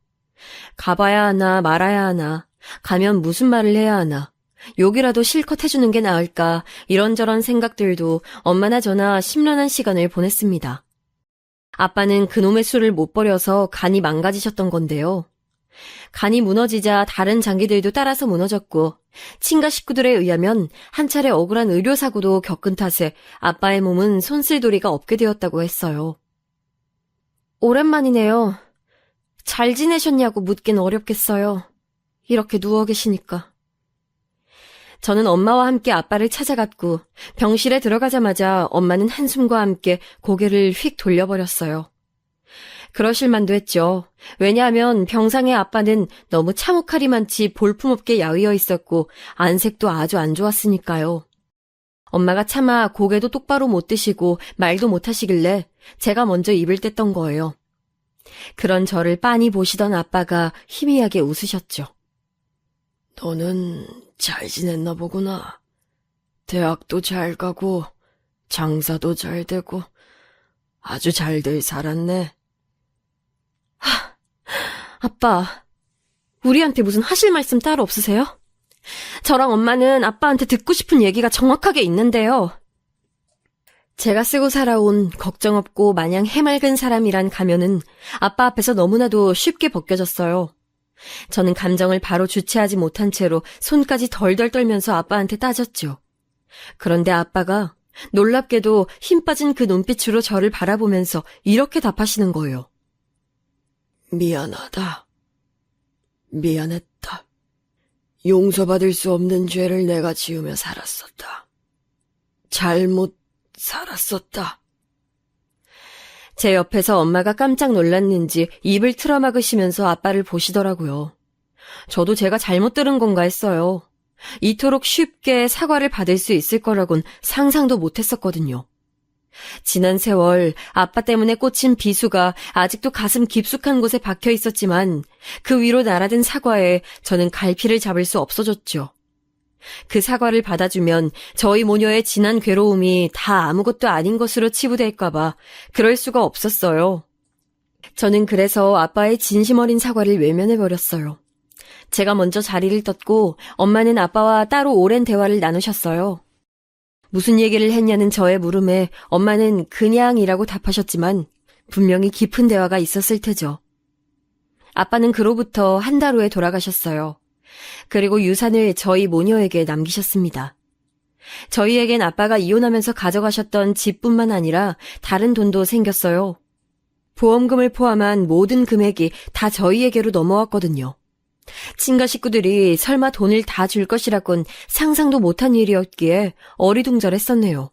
가봐야 하나 말아야 하나, 가면 무슨 말을 해야 하나, 욕이라도 실컷 해주는 게 나을까 이런저런 생각들도 엄마나 저나 심란한 시간을 보냈습니다. 아빠는 그놈의 술을 못 버려서 간이 망가지셨던 건데요. 간이 무너지자 다른 장기들도 따라서 무너졌고 친가 식구들에 의하면 한 차례 억울한 의료사고도 겪은 탓에 아빠의 몸은 손쓸도리가 없게 되었다고 했어요. 오랜만이네요. 잘 지내셨냐고 묻긴 어렵겠어요. 이렇게 누워 계시니까. 저는 엄마와 함께 아빠를 찾아갔고 병실에 들어가자마자 엄마는 한숨과 함께 고개를 휙 돌려버렸어요. 그러실 만도 했죠. 왜냐하면 병상의 아빠는 너무 참혹하리만치 볼품없게 야위어 있었고 안색도 아주 안 좋았으니까요. 엄마가 차마 고개도 똑바로 못 드시고 말도 못 하시길래 제가 먼저 입을 뗐던 거예요. 그런 저를 빤히 보시던 아빠가 희미하게 웃으셨죠. 너는 잘 지냈나 보구나. 대학도 잘 가고 장사도 잘 되고 아주 잘들 살았네. 아빠, 우리한테 무슨 하실 말씀 따로 없으세요? 저랑 엄마는 아빠한테 듣고 싶은 얘기가 정확하게 있는데요. 제가 쓰고 살아온 걱정 없고 마냥 해맑은 사람이란 가면은 아빠 앞에서 너무나도 쉽게 벗겨졌어요. 저는 감정을 바로 주체하지 못한 채로 손까지 덜덜 떨면서 아빠한테 따졌죠. 그런데 아빠가 놀랍게도 힘 빠진 그 눈빛으로 저를 바라보면서 이렇게 답하시는 거예요. 미안하다. 미안했다. 용서받을 수 없는 죄를 내가 지으며 살았었다. 잘못 살았었다. 제 옆에서 엄마가 깜짝 놀랐는지 입을 틀어막으시면서 아빠를 보시더라고요. 저도 제가 잘못 들은 건가 했어요. 이토록 쉽게 사과를 받을 수 있을 거라곤 상상도 못했었거든요. 지난 세월 아빠 때문에 꽂힌 비수가 아직도 가슴 깊숙한 곳에 박혀 있었지만 그 위로 날아든 사과에 저는 갈피를 잡을 수 없어졌죠. 그 사과를 받아주면 저희 모녀의 지난 괴로움이 다 아무것도 아닌 것으로 치부될까봐 그럴 수가 없었어요. 저는 그래서 아빠의 진심 어린 사과를 외면해버렸어요. 제가 먼저 자리를 떴고 엄마는 아빠와 따로 오랜 대화를 나누셨어요. 무슨 얘기를 했냐는 저의 물음에 엄마는 그냥이라고 답하셨지만 분명히 깊은 대화가 있었을 테죠. 아빠는 그로부터 한 달 후에 돌아가셨어요. 그리고 유산을 저희 모녀에게 남기셨습니다. 저희에겐 아빠가 이혼하면서 가져가셨던 집뿐만 아니라 다른 돈도 생겼어요. 보험금을 포함한 모든 금액이 다 저희에게로 넘어왔거든요. 친가 식구들이 설마 돈을 다 줄 것이라곤 상상도 못한 일이었기에 어리둥절했었네요.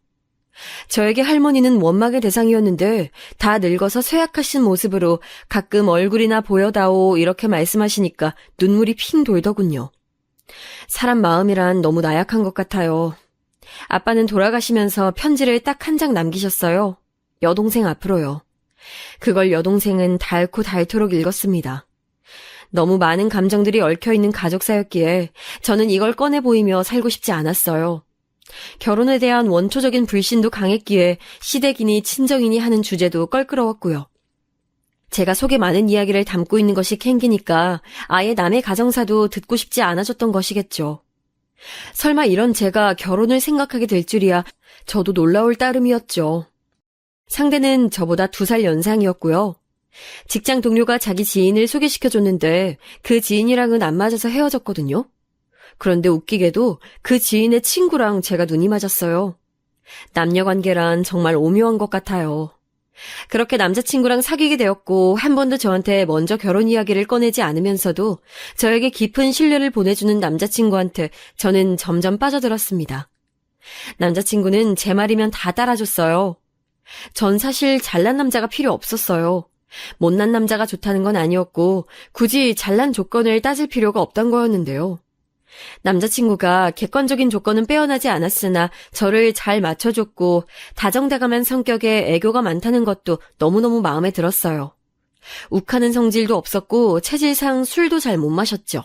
저에게 할머니는 원망의 대상이었는데 다 늙어서 쇠약하신 모습으로 가끔 얼굴이나 보여다오 이렇게 말씀하시니까 눈물이 핑 돌더군요. 사람 마음이란 너무 나약한 것 같아요. 아빠는 돌아가시면서 편지를 딱 한 장 남기셨어요. 여동생 앞으로요. 그걸 여동생은 닳고 닳도록 읽었습니다. 너무 많은 감정들이 얽혀있는 가족사였기에 저는 이걸 꺼내 보이며 살고 싶지 않았어요. 결혼에 대한 원초적인 불신도 강했기에 시댁이니 친정이니 하는 주제도 껄끄러웠고요. 제가 속에 많은 이야기를 담고 있는 것이 캥기니까 아예 남의 가정사도 듣고 싶지 않아졌던 것이겠죠. 설마 이런 제가 결혼을 생각하게 될 줄이야 저도 놀라울 따름이었죠. 상대는 저보다 2살 연상이었고요. 직장 동료가 자기 지인을 소개시켜줬는데 그 지인이랑은 안 맞아서 헤어졌거든요. 그런데 웃기게도 그 지인의 친구랑 제가 눈이 맞았어요. 남녀관계란 정말 오묘한 것 같아요. 그렇게 남자친구랑 사귀게 되었고 한 번도 저한테 먼저 결혼 이야기를 꺼내지 않으면서도 저에게 깊은 신뢰를 보내주는 남자친구한테 저는 점점 빠져들었습니다. 남자친구는 제 말이면 다 따라줬어요. 전 사실 잘난 남자가 필요 없었어요. 못난 남자가 좋다는 건 아니었고 굳이 잘난 조건을 따질 필요가 없던 거였는데요. 남자친구가 객관적인 조건은 빼어나지 않았으나 저를 잘 맞춰줬고 다정다감한 성격에 애교가 많다는 것도 너무너무 마음에 들었어요. 욱하는 성질도 없었고 체질상 술도 잘 못 마셨죠.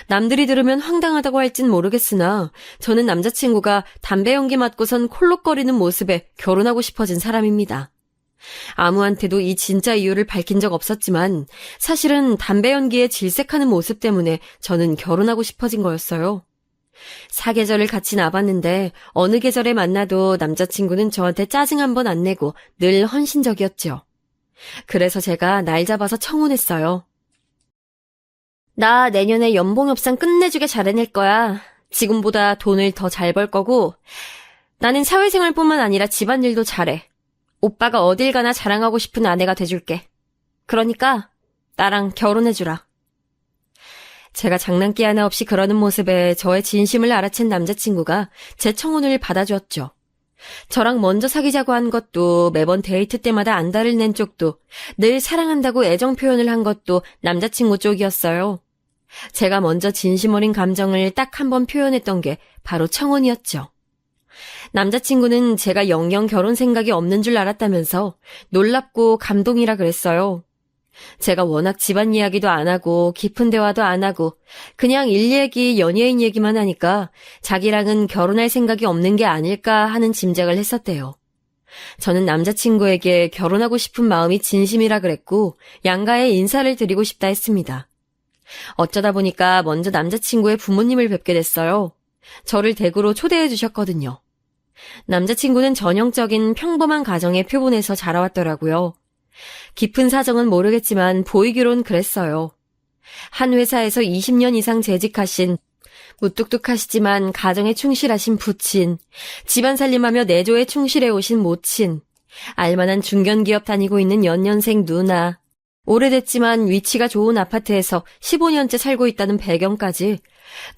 남들이 들으면 황당하다고 할진 모르겠으나 저는 남자친구가 담배 연기 맡고선 콜록거리는 모습에 결혼하고 싶어진 사람입니다. 아무한테도 이 진짜 이유를 밝힌 적 없었지만 사실은 담배 연기에 질색하는 모습 때문에 저는 결혼하고 싶어진 거였어요. 사계절을 같이 나봤는데 어느 계절에 만나도 남자친구는 저한테 짜증 한 번 안 내고 늘 헌신적이었죠. 그래서 제가 날 잡아서 청혼했어요. 나 내년에 연봉 협상 끝내주게 잘해낼 거야. 지금보다 돈을 더 잘 벌 거고, 나는 사회생활뿐만 아니라 집안일도 잘해. 오빠가 어딜 가나 자랑하고 싶은 아내가 돼줄게. 그러니까 나랑 결혼해주라. 제가 장난기 하나 없이 그러는 모습에 저의 진심을 알아챈 남자친구가 제 청혼을 받아주었죠. 저랑 먼저 사귀자고 한 것도, 매번 데이트 때마다 안달을 낸 쪽도, 늘 사랑한다고 애정 표현을 한 것도 남자친구 쪽이었어요. 제가 먼저 진심 어린 감정을 딱 한 번 표현했던 게 바로 청혼이었죠. 남자친구는 제가 영영 결혼 생각이 없는 줄 알았다면서 놀랍고 감동이라 그랬어요. 제가 워낙 집안 이야기도 안 하고 깊은 대화도 안 하고 그냥 일 얘기, 연예인 얘기만 하니까 자기랑은 결혼할 생각이 없는 게 아닐까 하는 짐작을 했었대요. 저는 남자친구에게 결혼하고 싶은 마음이 진심이라 그랬고 양가에 인사를 드리고 싶다 했습니다. 어쩌다 보니까 먼저 남자친구의 부모님을 뵙게 됐어요. 저를 댁으로 초대해 주셨거든요. 남자친구는 전형적인 평범한 가정의 표본에서 자라왔더라고요. 깊은 사정은 모르겠지만 보이기론 그랬어요. 한 회사에서 20년 이상 재직하신, 무뚝뚝하시지만 가정에 충실하신 부친, 집안 살림하며 내조에 충실해 오신 모친, 알만한 중견기업 다니고 있는 연년생 누나, 오래됐지만 위치가 좋은 아파트에서 15년째 살고 있다는 배경까지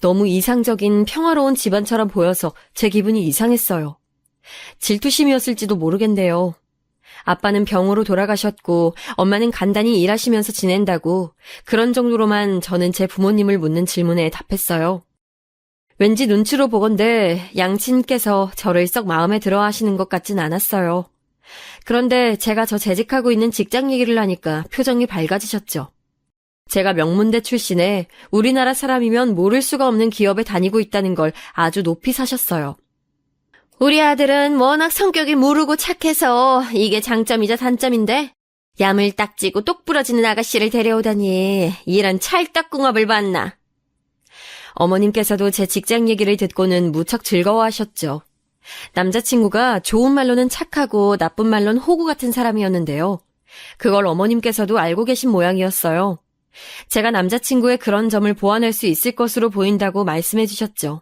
너무 이상적인 평화로운 집안처럼 보여서 제 기분이 이상했어요. 질투심이었을지도 모르겠네요. 아빠는 병으로 돌아가셨고 엄마는 간단히 일하시면서 지낸다고 그런 정도로만 저는 제 부모님을 묻는 질문에 답했어요. 왠지 눈치로 보건대 양친께서 저를 썩 마음에 들어 하시는 것 같진 않았어요. 그런데 제가 저 재직하고 있는 직장 얘기를 하니까 표정이 밝아지셨죠. 제가 명문대 출신에 우리나라 사람이면 모를 수가 없는 기업에 다니고 있다는 걸 아주 높이 사셨어요. 우리 아들은 워낙 성격이 무르고 착해서 이게 장점이자 단점인데 야물딱지고 똑 부러지는 아가씨를 데려오다니 이런 찰떡궁합을 봤나. 어머님께서도 제 직장 얘기를 듣고는 무척 즐거워하셨죠. 남자친구가 좋은 말로는 착하고 나쁜 말로는 호구 같은 사람이었는데요. 그걸 어머님께서도 알고 계신 모양이었어요. 제가 남자친구의 그런 점을 보완할 수 있을 것으로 보인다고 말씀해 주셨죠.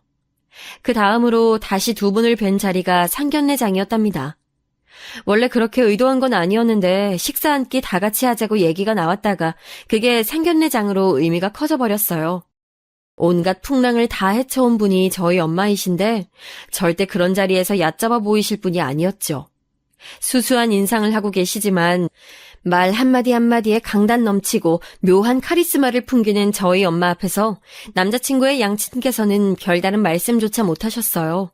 그 다음으로 다시 두 분을 뵌 자리가 상견례장이었답니다. 원래 그렇게 의도한 건 아니었는데 식사 한 끼 다 같이 하자고 얘기가 나왔다가 그게 상견례장으로 의미가 커져버렸어요. 온갖 풍랑을 다 헤쳐온 분이 저희 엄마이신데 절대 그런 자리에서 얕잡아 보이실 분이 아니었죠. 수수한 인상을 하고 계시지만 말 한마디 한마디에 강단 넘치고 묘한 카리스마를 풍기는 저희 엄마 앞에서 남자친구의 양친께서는 별다른 말씀조차 못하셨어요.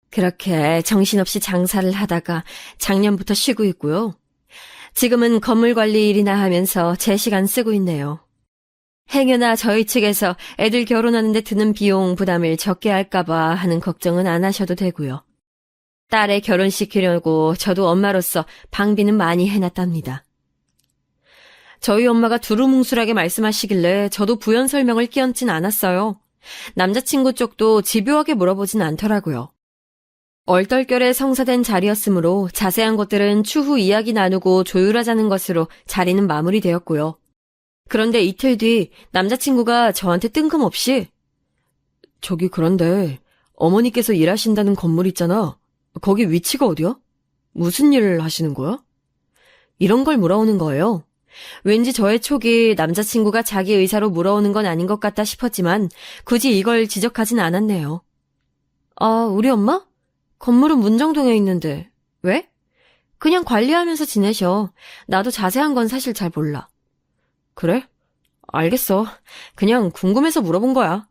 그렇게 정신없이 장사를 하다가 작년부터 쉬고 있고요. 지금은 건물 관리 일이나 하면서 제 시간 쓰고 있네요. 행여나 저희 측에서 애들 결혼하는데 드는 비용 부담을 적게 할까봐 하는 걱정은 안 하셔도 되고요. 딸애 결혼시키려고 저도 엄마로서 방비는 많이 해놨답니다. 저희 엄마가 두루뭉술하게 말씀하시길래 저도 부연 설명을 끼얹진 않았어요. 남자친구 쪽도 집요하게 물어보진 않더라고요. 얼떨결에 성사된 자리였으므로 자세한 것들은 추후 이야기 나누고 조율하자는 것으로 자리는 마무리되었고요. 그런데 이틀 뒤 남자친구가 저한테 뜬금없이 저기 그런데 어머니께서 일하신다는 건물 있잖아. 거기 위치가 어디야? 무슨 일을 하시는 거야? 이런 걸 물어오는 거예요. 왠지 저의 촉이 남자친구가 자기 의사로 물어오는 건 아닌 것 같다 싶었지만 굳이 이걸 지적하진 않았네요. 아, 우리 엄마? 건물은 문정동에 있는데 왜? 그냥 관리하면서 지내셔. 나도 자세한 건 사실 잘 몰라. 그래? 알겠어. 그냥 궁금해서 물어본 거야.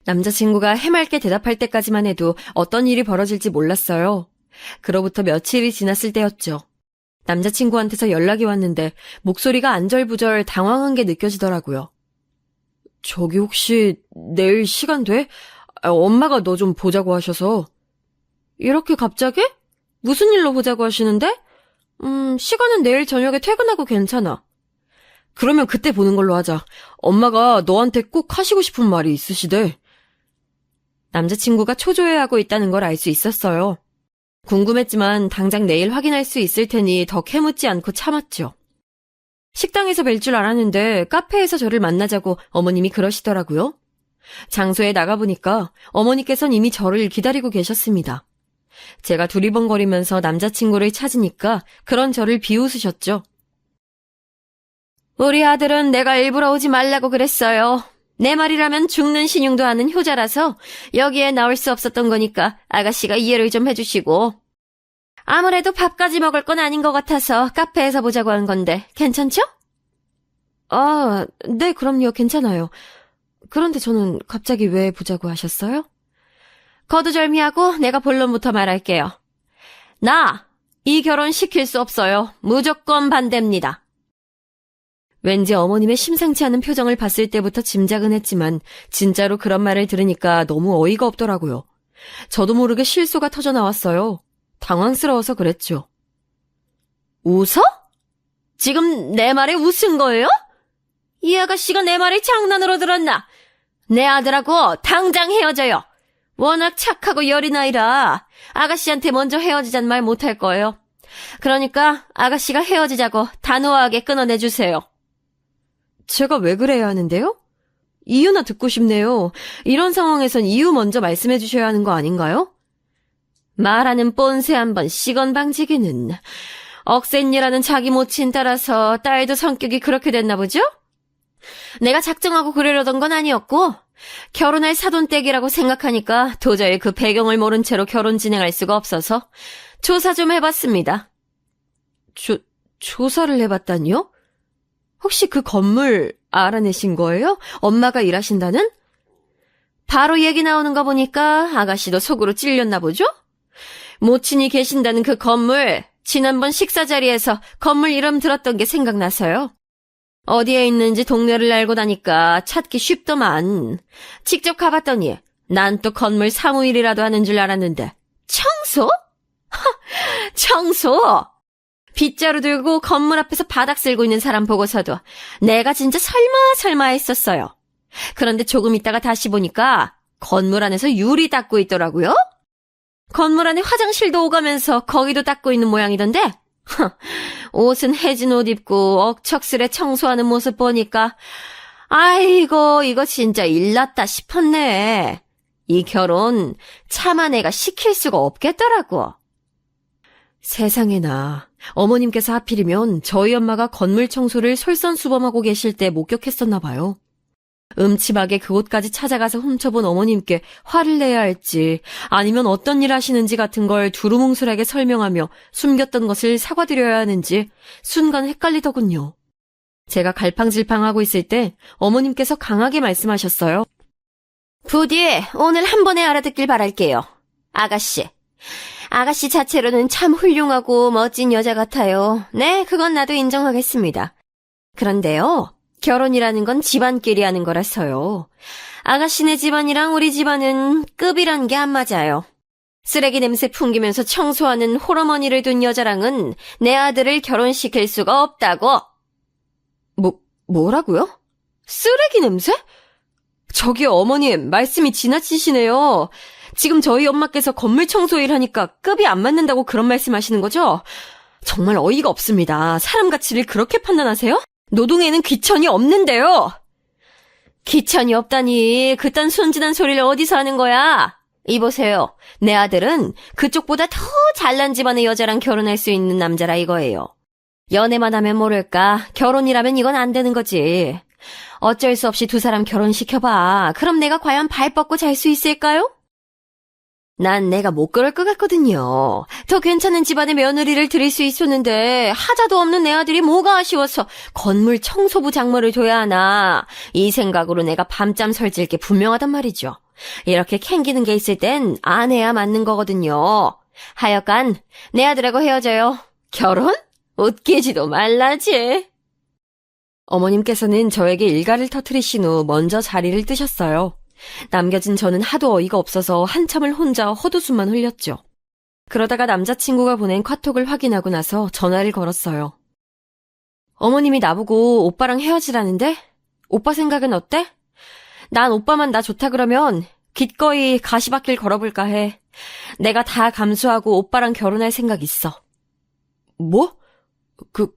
남자친구가 해맑게 대답할 때까지만 해도 어떤 일이 벌어질지 몰랐어요. 그로부터 며칠이 지났을 때였죠. 남자친구한테서 연락이 왔는데 목소리가 안절부절 당황한 게 느껴지더라고요. 저기 혹시 내일 시간 돼? 엄마가 너 좀 보자고 하셔서. 이렇게 갑자기? 무슨 일로 보자고 하시는데? 시간은 내일 저녁에 퇴근하고 괜찮아. 그러면 그때 보는 걸로 하자. 엄마가 너한테 꼭 하시고 싶은 말이 있으시대. 남자친구가 초조해하고 있다는 걸 알 수 있었어요. 궁금했지만 당장 내일 확인할 수 있을 테니 더 캐묻지 않고 참았죠. 식당에서 뵐 줄 알았는데 카페에서 저를 만나자고 어머님이 그러시더라고요. 장소에 나가보니까 어머니께선 이미 저를 기다리고 계셨습니다. 제가 두리번거리면서 남자친구를 찾으니까 그런 저를 비웃으셨죠. 우리 아들은 내가 일부러 오지 말라고 그랬어요. 내 말이라면 죽는 신용도 아는 효자라서 여기에 나올 수 없었던 거니까 아가씨가 이해를 좀 해주시고. 아무래도 밥까지 먹을 건 아닌 것 같아서 카페에서 보자고 한 건데 괜찮죠? 아, 네, 그럼요. 괜찮아요. 그런데 저는 갑자기 왜 보자고 하셨어요? 거두절미하고 내가 본론부터 말할게요. 나 이 결혼 시킬 수 없어요. 무조건 반대입니다. 왠지 어머님의 심상치 않은 표정을 봤을 때부터 짐작은 했지만 진짜로 그런 말을 들으니까 너무 어이가 없더라고요. 저도 모르게 실소가 터져 나왔어요. 당황스러워서 그랬죠. 웃어? 지금 내 말에 웃은 거예요? 이 아가씨가 내 말을 장난으로 들었나? 내 아들하고 당장 헤어져요. 워낙 착하고 여린 아이라 아가씨한테 먼저 헤어지자는 말 못할 거예요. 그러니까 아가씨가 헤어지자고 단호하게 끊어내주세요. 제가 왜 그래야 하는데요? 이유나 듣고 싶네요. 이런 상황에선 이유 먼저 말씀해 주셔야 하는 거 아닌가요? 말하는 뻔세 한번 시건방지기는. 억센이라는 자기 모친 따라서 딸도 성격이 그렇게 됐나 보죠? 내가 작정하고 그러려던 건 아니었고 결혼할 사돈댁이라고 생각하니까 도저히 그 배경을 모른 채로 결혼 진행할 수가 없어서 조사 좀 해봤습니다. 조사를 해봤다니요? 혹시 그 건물 알아내신 거예요? 엄마가 일하신다는? 바로 얘기 나오는 거 보니까 아가씨도 속으로 찔렸나 보죠? 모친이 계신다는 그 건물, 지난번 식사 자리에서 건물 이름 들었던 게 생각나서요. 어디에 있는지 동네를 알고 나니까 찾기 쉽더만. 직접 가봤더니 난 또 건물 사무일이라도 하는 줄 알았는데 청소? 청소! 빗자루 들고 건물 앞에서 바닥 쓸고 있는 사람 보고서도 내가 진짜 설마 했었어요. 그런데 조금 있다가 다시 보니까 건물 안에서 유리 닦고 있더라고요. 건물 안에 화장실도 오가면서 거기도 닦고 있는 모양이던데 옷은 해진 옷 입고 억척스레 청소하는 모습 보니까 아이고 이거 진짜 일났다 싶었네. 이 결혼 차마 내가 시킬 수가 없겠더라고. 세상에나 어머님께서 하필이면 저희 엄마가 건물 청소를 솔선수범하고 계실 때 목격했었나 봐요. 음침하게 그곳까지 찾아가서 훔쳐본 어머님께 화를 내야 할지 아니면 어떤 일 하시는지 같은 걸 두루뭉술하게 설명하며 숨겼던 것을 사과드려야 하는지 순간 헷갈리더군요. 제가 갈팡질팡하고 있을 때 어머님께서 강하게 말씀하셨어요. 부디 오늘 한 번에 알아듣길 바랄게요. 아가씨 자체로는 참 훌륭하고 멋진 여자 같아요. 네, 그건 나도 인정하겠습니다. 그런데요, 결혼이라는 건 집안끼리 하는 거라서요. 아가씨네 집안이랑 우리 집안은 급이란 게 안 맞아요. 쓰레기 냄새 풍기면서 청소하는 홀어머니를 둔 여자랑은 내 아들을 결혼시킬 수가 없다고. 뭐라고요? 쓰레기 냄새? 저기 어머님, 말씀이 지나치시네요. 지금 저희 엄마께서 건물 청소일 하니까 급이 안 맞는다고 그런 말씀하시는 거죠? 정말 어이가 없습니다. 사람 가치를 그렇게 판단하세요? 노동에는 귀천이 없는데요. 귀천이 없다니 그딴 순진한 소리를 어디서 하는 거야? 이보세요. 내 아들은 그쪽보다 더 잘난 집안의 여자랑 결혼할 수 있는 남자라 이거예요. 연애만 하면 모를까 결혼이라면 이건 안 되는 거지. 어쩔 수 없이 두 사람 결혼시켜봐. 그럼 내가 과연 발 뻗고 잘 수 있을까요? 난 내가 못 그럴 것 같거든요. 더 괜찮은 집안의 며느리를 들일 수 있었는데 하자도 없는 내 아들이 뭐가 아쉬워서 건물 청소부 장모를 둬야 하나. 이 생각으로 내가 밤잠 설칠 게 분명하단 말이죠. 이렇게 캥기는 게 있을 땐 안 해야 맞는 거거든요. 하여간 내 아들하고 헤어져요. 결혼? 웃기지도 말라지. 어머님께서는 저에게 일가를 터뜨리신 후 먼저 자리를 뜨셨어요. 남겨진 저는 하도 어이가 없어서 한참을 혼자 헛웃음만 흘렸죠. 그러다가 남자친구가 보낸 카톡을 확인하고 나서 전화를 걸었어요. 어머님이 나보고 오빠랑 헤어지라는데? 오빠 생각은 어때? 난 오빠만 나 좋다 그러면 기꺼이 가시밭길 걸어볼까 해. 내가 다 감수하고 오빠랑 결혼할 생각 있어. 뭐?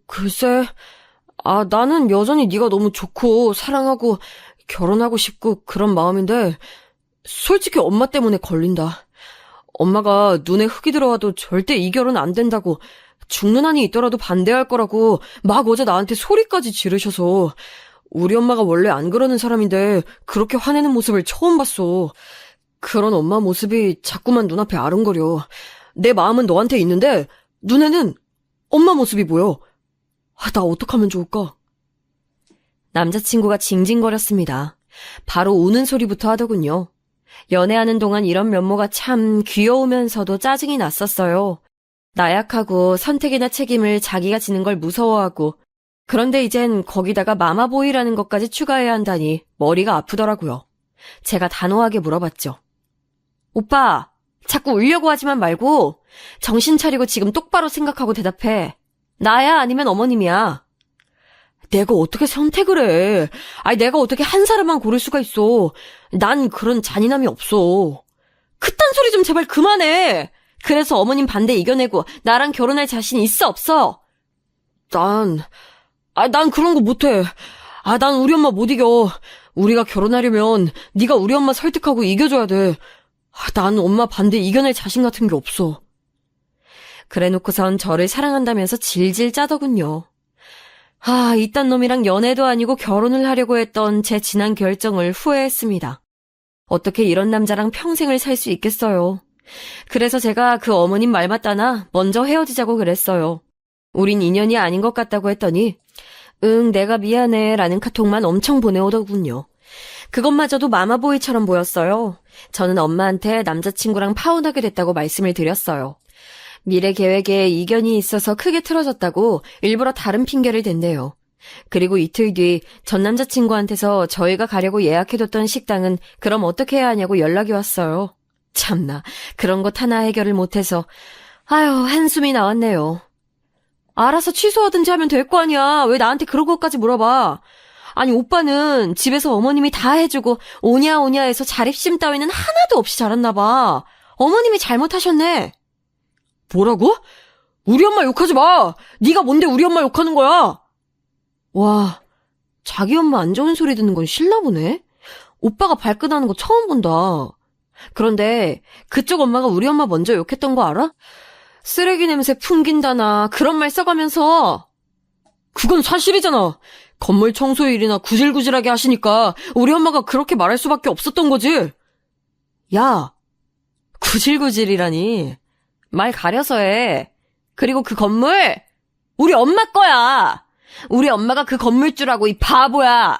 글쎄, 나는 여전히 네가 너무 좋고 사랑하고 결혼하고 싶고 그런 마음인데 솔직히 엄마 때문에 걸린다. 엄마가 눈에 흙이 들어와도 절대 이 결혼 안 된다고 죽는 한이 있더라도 반대할 거라고 막 어제 나한테 소리까지 지르셔서 우리 엄마가 원래 안 그러는 사람인데 그렇게 화내는 모습을 처음 봤어. 그런 엄마 모습이 자꾸만 눈앞에 아른거려. 내 마음은 너한테 있는데 눈에는 엄마 모습이 보여. 나 어떡하면 좋을까? 남자친구가 징징거렸습니다. 바로 우는 소리부터 하더군요. 연애하는 동안 이런 면모가 참 귀여우면서도 짜증이 났었어요. 나약하고 선택이나 책임을 자기가 지는 걸 무서워하고 그런데 이젠 거기다가 마마보이라는 것까지 추가해야 한다니 머리가 아프더라고요. 제가 단호하게 물어봤죠. 오빠, 자꾸 울려고 하지만 말고 정신 차리고 지금 똑바로 생각하고 대답해. 나야 아니면 어머님이야? 내가 어떻게 선택을 해? 내가 어떻게 한 사람만 고를 수가 있어. 난 그런 잔인함이 없어. 그딴 소리 좀 제발 그만해. 그래서 어머님 반대 이겨내고 나랑 결혼할 자신 있어 없어? 난 그런 거 못해. 난 우리 엄마 못 이겨. 우리가 결혼하려면 네가 우리 엄마 설득하고 이겨줘야 돼. 난 엄마 반대 이겨낼 자신 같은 게 없어. 그래놓고선 저를 사랑한다면서 질질 짜더군요. 이딴 놈이랑 연애도 아니고 결혼을 하려고 했던 제 지난 결정을 후회했습니다. 어떻게 이런 남자랑 평생을 살 수 있겠어요. 그래서 제가 그 어머님 말 맞다나 먼저 헤어지자고 그랬어요. 우린 인연이 아닌 것 같다고 했더니 응, 내가 미안해 라는 카톡만 엄청 보내오더군요. 그것마저도 마마보이처럼 보였어요. 저는 엄마한테 남자친구랑 파혼하게 됐다고 말씀을 드렸어요. 미래 계획에 이견이 있어서 크게 틀어졌다고 일부러 다른 핑계를 댄대요. 그리고 이틀 뒤 전 남자친구한테서 저희가 가려고 예약해뒀던 식당은 그럼 어떻게 해야 하냐고 연락이 왔어요. 참나, 그런 것 하나 해결을 못해서 한숨이 나왔네요. 알아서 취소하든지 하면 될 거 아니야. 왜 나한테 그런 것까지 물어봐. 아니 오빠는 집에서 어머님이 다 해주고 오냐 오냐 해서 자립심 따위는 하나도 없이 자랐나 봐. 어머님이 잘못하셨네. 뭐라고? 우리 엄마 욕하지 마. 네가 뭔데 우리 엄마 욕하는 거야. 와, 자기 엄마 안 좋은 소리 듣는 건 싫나 보네. 오빠가 발끈하는 거 처음 본다. 그런데 그쪽 엄마가 우리 엄마 먼저 욕했던 거 알아? 쓰레기 냄새 풍긴다나 그런 말 써가면서. 그건 사실이잖아. 건물 청소일이나 구질구질하게 하시니까 우리 엄마가 그렇게 말할 수밖에 없었던 거지. 야, 구질구질이라니. 말 가려서 해. 그리고 그 건물 우리 엄마 거야. 우리 엄마가 그 건물주라고 이 바보야.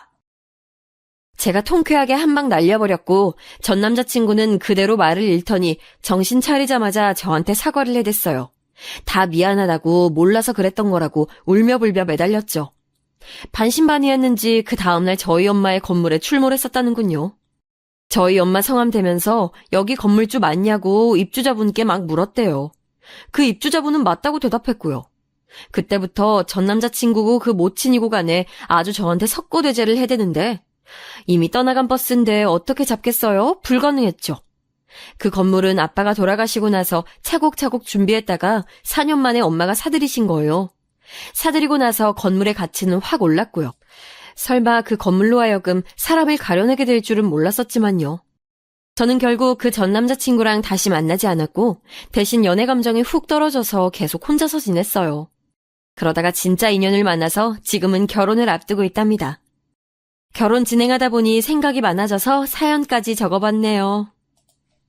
제가 통쾌하게 한 방 날려버렸고 전 남자친구는 그대로 말을 잃더니 정신 차리자마자 저한테 사과를 해댔어요. 다 미안하다고 몰라서 그랬던 거라고 울며불며 매달렸죠. 반신반의했는지 그 다음날 저희 엄마의 건물에 출몰했었다는군요. 저희 엄마 성함 대면서 여기 건물주 맞냐고 입주자분께 막 물었대요. 그 입주자분은 맞다고 대답했고요. 그때부터 전 남자친구고 그 모친이고 간에 아주 저한테 석고대죄를 해대는데 이미 떠나간 버스인데 어떻게 잡겠어요? 불가능했죠. 그 건물은 아빠가 돌아가시고 나서 차곡차곡 준비했다가 4년 만에 엄마가 사들이신 거예요. 사들이고 나서 건물의 가치는 확 올랐고요. 설마 그 건물로 하여금 사람을 가려내게 될 줄은 몰랐었지만요. 저는 결국 그 전 남자친구랑 다시 만나지 않았고 대신 연애 감정이 훅 떨어져서 계속 혼자서 지냈어요. 그러다가 진짜 인연을 만나서 지금은 결혼을 앞두고 있답니다. 결혼 진행하다 보니 생각이 많아져서 사연까지 적어봤네요.